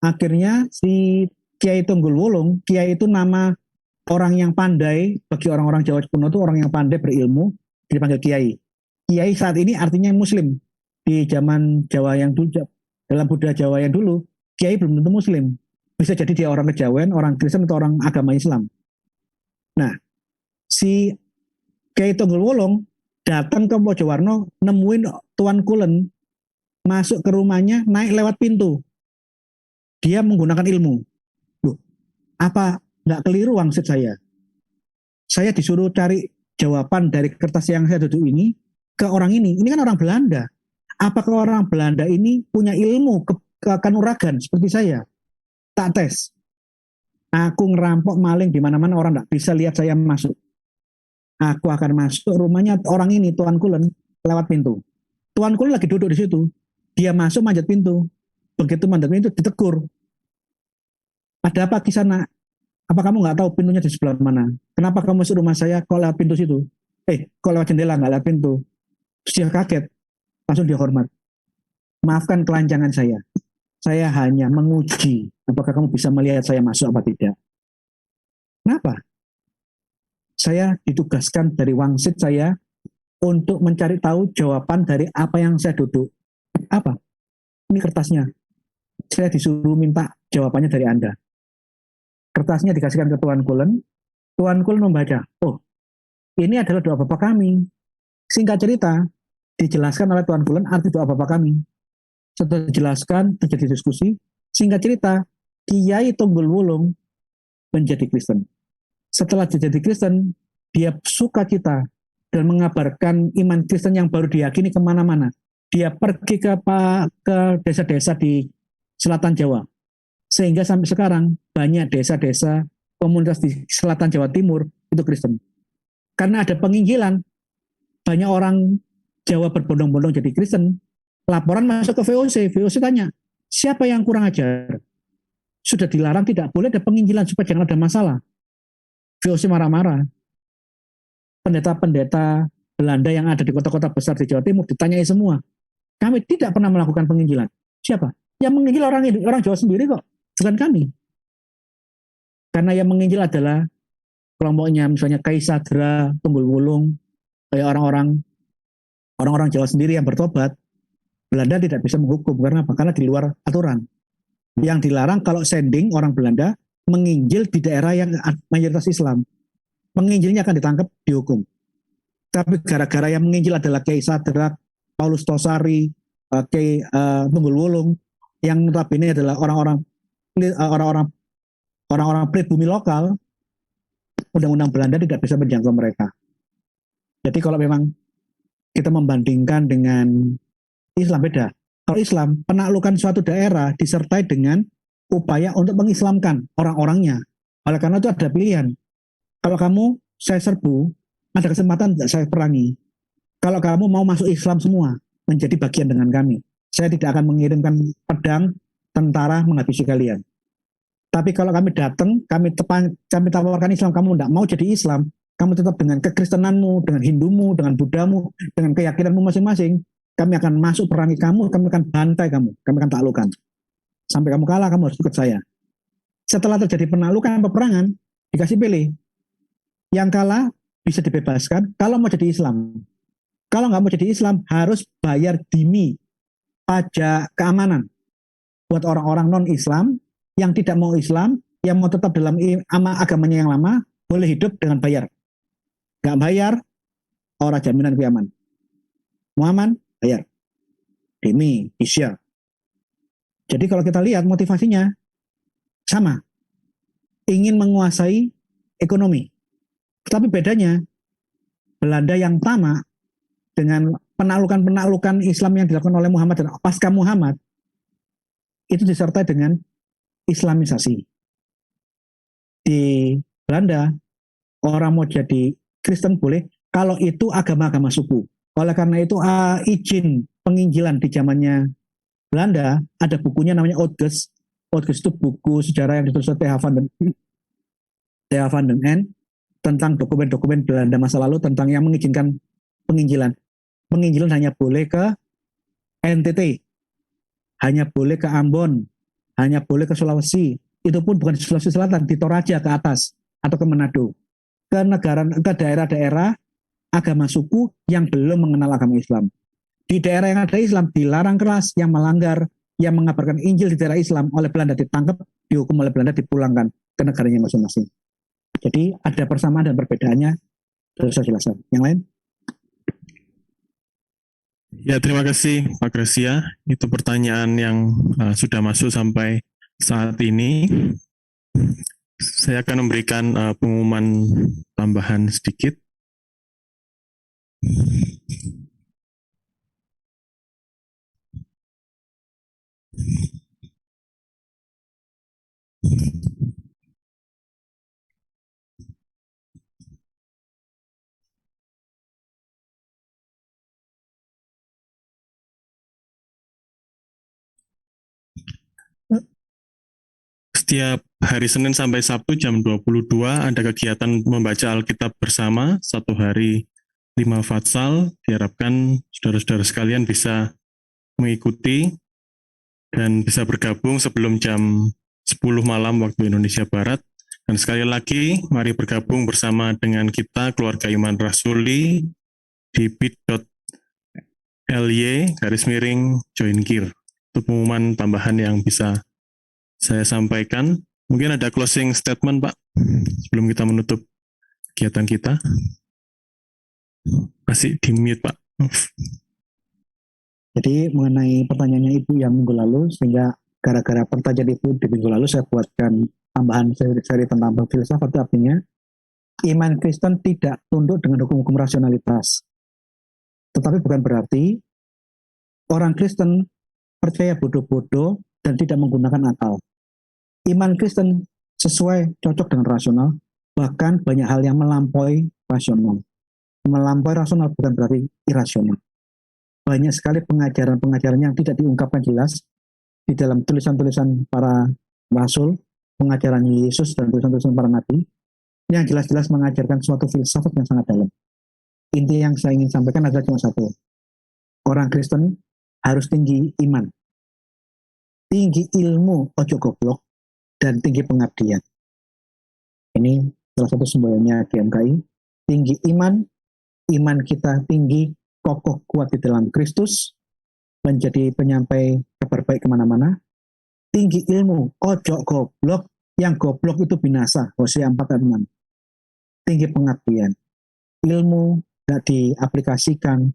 Akhirnya si Kiai Tunggul Wulung, Kiai itu nama orang yang pandai, bagi orang-orang Jawa kuno itu orang yang pandai berilmu, dipanggil Kiai. Kiai saat ini artinya Muslim. Di zaman Jawa yang dulu, dalam budaya Jawa yang dulu, Kiai belum tentu Muslim. Bisa jadi dia orang Kejawen, orang Kristen, atau orang agama Islam. Nah, si Kiai Tunggul Wulung datang ke Wojowarno, nemuin Tuan Kulen, masuk ke rumahnya, naik lewat pintu. Dia menggunakan ilmu. Loh, apa nggak keliru wangsit saya? Saya disuruh cari jawaban dari kertas yang saya duduk ini ke orang ini. Ini kan orang Belanda. Apakah orang Belanda ini punya ilmu kekanuragan seperti saya? Tak tes. Aku ngerampok maling di mana-mana, orang nggak bisa lihat saya masuk. Aku akan masuk rumahnya orang ini, Tuan Kulen, lewat pintu. Tuan Kulen lagi duduk di situ. Dia masuk manjat pintu. Begitu manjat pintu ditegur. Ada apa kisah nak? Apa kamu nggak tahu pintunya di sebelah mana? Kenapa kamu masuk rumah saya kok lewat pintu situ? Kok lewat jendela nggak lewat pintu? Terus dia kaget. Langsung dia hormat. Maafkan kelancangan saya. Saya hanya menguji apakah kamu bisa melihat saya masuk apa tidak. Kenapa? Saya ditugaskan dari wangsit saya untuk mencari tahu jawaban dari apa yang saya duduk. Apa? Ini kertasnya. Saya disuruh minta jawabannya dari Anda. Kertasnya dikasihkan ke Tuan Kulen. Tuan Kulen membaca. Oh, ini adalah doa Bapa kami. Singkat cerita, dijelaskan oleh Tuan Kulen arti doa Bapa kami. Setelah dijelaskan, terjadi diskusi. Singkat cerita, Kiai Tunggul Wulung menjadi Kristen. Setelah jadi Kristen, dia suka cita dan mengabarkan iman Kristen yang baru diyakini kemana-mana. Dia pergi ke desa-desa di selatan Jawa. Sehingga sampai sekarang banyak desa-desa komunitas di selatan Jawa Timur itu Kristen. Karena ada penginjilan, banyak orang Jawa berbondong-bondong jadi Kristen. Laporan masuk ke VOC, VOC tanya, siapa yang kurang ajar? Sudah dilarang, tidak boleh ada penginjilan supaya jangan ada masalah. VOC marah-marah. Pendeta-pendeta Belanda yang ada di kota-kota besar di Jawa Timur ditanyai semua. Kami tidak pernah melakukan penginjilan. Siapa? Yang menginjil orang Jawa sendiri kok, bukan kami. Karena yang menginjil adalah kelompoknya misalnya Kaisadra, Tunggul Wulung, kayak orang-orang Jawa sendiri yang bertobat. Belanda tidak bisa menghukum karena apa? Karena di luar aturan. Yang dilarang kalau sending orang Belanda menginjil di daerah yang mayoritas Islam. Menginjilnya akan ditangkap, dihukum. Tapi gara-gara yang menginjil adalah Kaisadra, Paulus Tosari, Tunggul Wulung, yang notabene adalah orang-orang pribumi lokal, undang-undang Belanda tidak bisa menjangkau mereka. Jadi kalau memang kita membandingkan dengan Islam beda. Kalau Islam, penaklukan suatu daerah disertai dengan upaya untuk mengislamkan orang-orangnya. Oleh karena itu ada pilihan. Kalau kamu, saya serbu, ada kesempatan tidak saya perangi. Kalau kamu mau masuk Islam semua, menjadi bagian dengan kami. Saya tidak akan mengirimkan pedang, tentara menghabisi kalian. Tapi kalau kami datang, kami tawarkan Islam, kamu tidak mau jadi Islam, kamu tetap dengan kekristenanmu, dengan Hindumu, dengan Buddhamu, dengan keyakinanmu masing-masing, kami akan masuk perangi kamu, kami akan bantai kamu, kami akan taklukkan. Sampai kamu kalah, kamu harus ikut saya. Setelah terjadi penaklukan, peperangan, dikasih pilih. Yang kalah bisa dibebaskan kalau mau jadi Islam. Kalau nggak mau jadi Islam, harus bayar dimi, pajak keamanan. Buat orang-orang non-Islam, yang tidak mau Islam, yang mau tetap dalam agamanya yang lama, boleh hidup dengan bayar. Nggak bayar, orang jaminan kiaman. Mau aman, bayar. Demi, isya. Jadi kalau kita lihat motivasinya, sama. Ingin menguasai ekonomi. Tetapi bedanya, Belanda yang tamak dengan penaklukan-penaklukan Islam yang dilakukan oleh Muhammad dan pasca Muhammad, itu disertai dengan Islamisasi. Di Belanda, orang mau jadi Kristen boleh, kalau itu agama-agama suku. Oleh karena itu, izin penginjilan di zamannya Belanda, ada bukunya namanya Oudges. Oudges itu buku sejarah yang ditulis oleh T.H. van den Ende tentang dokumen-dokumen Belanda masa lalu tentang yang mengizinkan penginjilan. Penginjilan hanya boleh ke NTT, hanya boleh ke Ambon, hanya boleh ke Sulawesi. Itu pun bukan di Sulawesi Selatan, di Toraja ke atas atau ke Manado. Ke daerah-daerah agama suku yang belum mengenal agama Islam. Di daerah yang ada Islam dilarang keras, yang melanggar, yang mengabarkan Injil di daerah Islam oleh Belanda ditangkap, dihukum oleh Belanda, dipulangkan ke negaranya masing-masing. Jadi ada persamaan dan perbedaannya, terus saya jelaskan. Yang lain? Ya, terima kasih Pak Gracia. Itu pertanyaan yang sudah masuk sampai saat ini. Saya akan memberikan pengumuman tambahan sedikit. Setiap hari Senin sampai Sabtu jam 22 ada kegiatan membaca Alkitab bersama, 1 hari 5 fatsal. Diharapkan saudara-saudara sekalian bisa mengikuti dan bisa bergabung sebelum jam 10 malam waktu Indonesia Barat. Dan sekali lagi, mari bergabung bersama dengan kita, Keluarga Iman Rasuli, di bit.ly/join-gear. Itu pengumuman tambahan yang bisa saya sampaikan. Mungkin ada closing statement, Pak, sebelum kita menutup kegiatan kita. Masih di mute, Pak. Jadi mengenai pertanyaannya Ibu yang minggu lalu, sehingga gara-gara pertanyaan Ibu di minggu lalu, saya buatkan tambahan seri tentang filsafat. Itu artinya, iman Kristen tidak tunduk dengan hukum-hukum rasionalitas. Tetapi bukan berarti orang Kristen percaya bodoh-bodoh dan tidak menggunakan akal. Iman Kristen sesuai, cocok dengan rasional, bahkan banyak hal yang melampaui rasional. Melampaui rasional bukan berarti irasional. Banyak sekali pengajaran-pengajaran yang tidak diungkapkan jelas di dalam tulisan-tulisan para rasul, pengajaran Yesus dan tulisan-tulisan para nabi, yang jelas-jelas mengajarkan suatu filsafat yang sangat dalam. Inti yang saya ingin sampaikan adalah cuma satu. Orang Kristen harus tinggi iman, tinggi ilmu, ojo goblok, dan tinggi pengabdian. Ini salah satu semboyannya GMKI. Tinggi iman, iman kita tinggi, kokoh kuat di dalam Kristus, menjadi penyampai kabar baik kemana-mana. Tinggi ilmu, ojo goblok, yang goblok itu binasa, Hosea 4 ayat 6. Tinggi pengabdian, ilmu tidak diaplikasikan,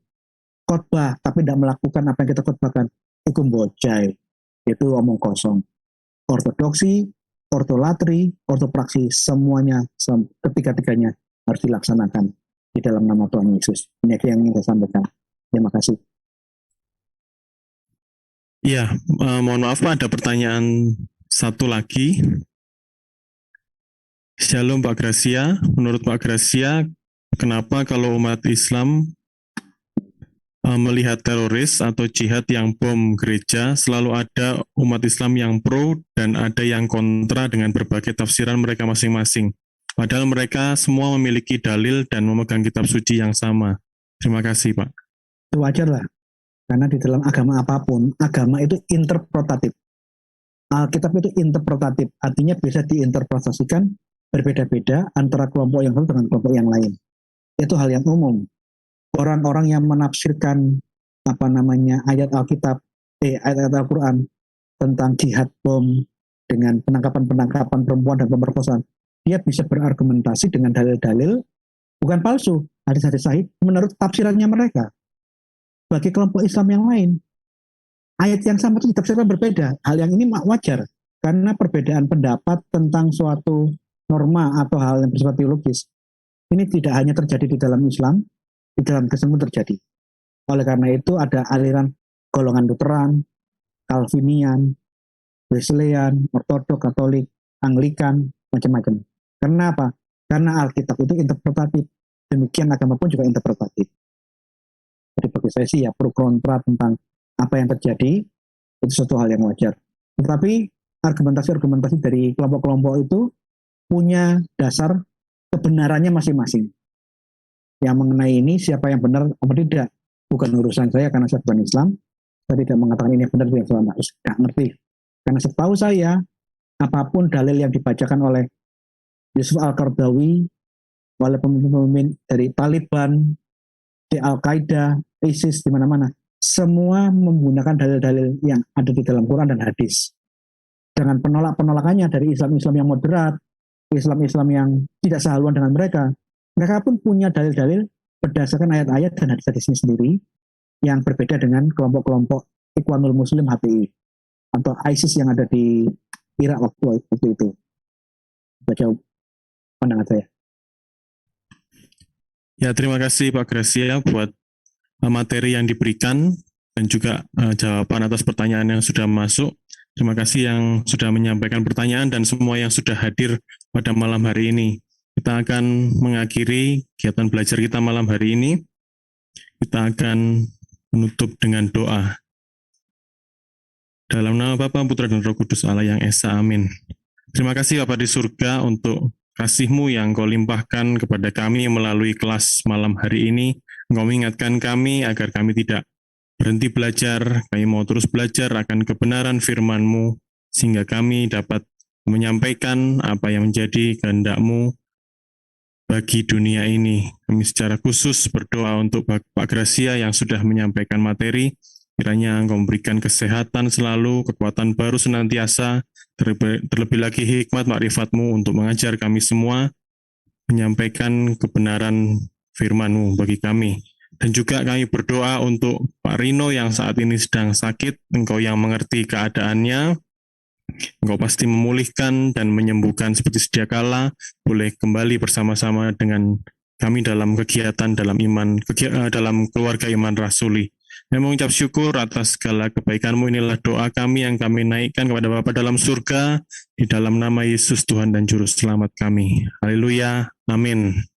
khotbah tapi tidak melakukan apa yang kita khotbahkan, itu bojai, itu omong kosong. Ortodoksi, ortolatri, ortopraksi, semuanya ketiga-tiganya harus dilaksanakan di dalam nama Tuhan Yesus. Ini yang ingin saya sampaikan. Terima kasih. Ya, mohon maaf Pak, ada pertanyaan satu lagi. Shalom Pak Gracia, menurut Pak Gracia, kenapa kalau umat Islam melihat teroris atau jihad yang bom gereja, selalu ada umat Islam yang pro dan ada yang kontra dengan berbagai tafsiran mereka masing-masing. Padahal mereka semua memiliki dalil dan memegang kitab suci yang sama. Terima kasih Pak. Itu wajar lah. Karena di dalam agama apapun, agama itu interpretatif. Alkitab itu interpretatif, artinya bisa diinterpretasikan berbeda-beda antara kelompok yang satu dengan kelompok yang lain. Itu hal yang umum. Orang-orang yang menafsirkan ayat Alkitab, ayat Al-Quran tentang jihad bom dengan penangkapan perempuan dan pemerkosaan, dia bisa berargumentasi dengan dalil-dalil bukan palsu, hadis-hadis sahih menurut tafsirannya mereka. Bagi kelompok Islam yang lain, ayat yang sama itu ditafsirkan berbeda. Hal yang ini wajar, karena perbedaan pendapat tentang suatu norma atau hal yang bersifat teologis, ini tidak hanya terjadi di dalam Islam, di dalam Kristen pun terjadi. Oleh karena itu ada aliran golongan Lutheran, Calvinian, Wesleyan, Ortodok, Katolik, Anglikan, macam-macam. Karena apa? Karena Alkitab itu interpretatif. Demikian agama pun juga interpretatif. Jadi bagi saya sih ya pro kontra tentang apa yang terjadi itu suatu hal yang wajar. Tetapi argumentasi-argumentasi dari kelompok-kelompok itu punya dasar kebenarannya masing-masing. Yang mengenai ini siapa yang benar atau tidak bukan urusan saya karena saya bukan Islam. Saya tidak mengatakan ini benar tidak salah, tidak ngerti. Karena setahu saya apapun dalil yang dibacakan oleh Yusuf Al-Qaradawi, oleh pemimpin-pemimpin dari Taliban, di Al-Qaeda, ISIS, di mana-mana, semua menggunakan dalil-dalil yang ada di dalam Quran dan hadis. Dengan penolakannya dari Islam-Islam yang moderat, Islam-Islam yang tidak sehaluan dengan mereka pun punya dalil-dalil berdasarkan ayat-ayat dan hadis-hadisnya sendiri yang berbeda dengan kelompok-kelompok Ikhwanul Muslim HTI atau ISIS yang ada di Irak waktu itu. Baca pandangan saya. Ya, terima kasih Pak Gracia buat materi yang diberikan dan juga jawaban atas pertanyaan yang sudah masuk. Terima kasih yang sudah menyampaikan pertanyaan dan semua yang sudah hadir pada malam hari ini. Kita akan mengakhiri kegiatan belajar kita malam hari ini. Kita akan menutup dengan doa. Dalam nama Bapa, Putra, dan Roh Kudus Allah yang Esa, amin. Terima kasih Bapa di surga untuk kasih-Mu yang Kau limpahkan kepada kami melalui kelas malam hari ini. Engkau mengingatkan kami agar kami tidak berhenti belajar, kami mau terus belajar akan kebenaran firman-Mu, sehingga kami dapat menyampaikan apa yang menjadi kehendak-Mu bagi dunia ini. Kami secara khusus berdoa untuk Pak Gracia yang sudah menyampaikan materi, kiranya Engkau memberikan kesehatan selalu, kekuatan baru senantiasa, terlebih lagi hikmat makrifat-Mu untuk mengajar kami semua, menyampaikan kebenaran firman-Mu bagi kami. Dan juga kami berdoa untuk Pak Rino yang saat ini sedang sakit, Engkau yang mengerti keadaannya, Engkau pasti memulihkan dan menyembuhkan seperti sedia kala, boleh kembali bersama-sama dengan kami dalam kegiatan dalam iman, dalam keluarga iman rasuli. Kami mengucap syukur atas segala kebaikan-Mu. Inilah doa kami yang kami naikkan kepada Bapa dalam surga, di dalam nama Yesus Tuhan dan Juru Selamat kami. Haleluya. Amin.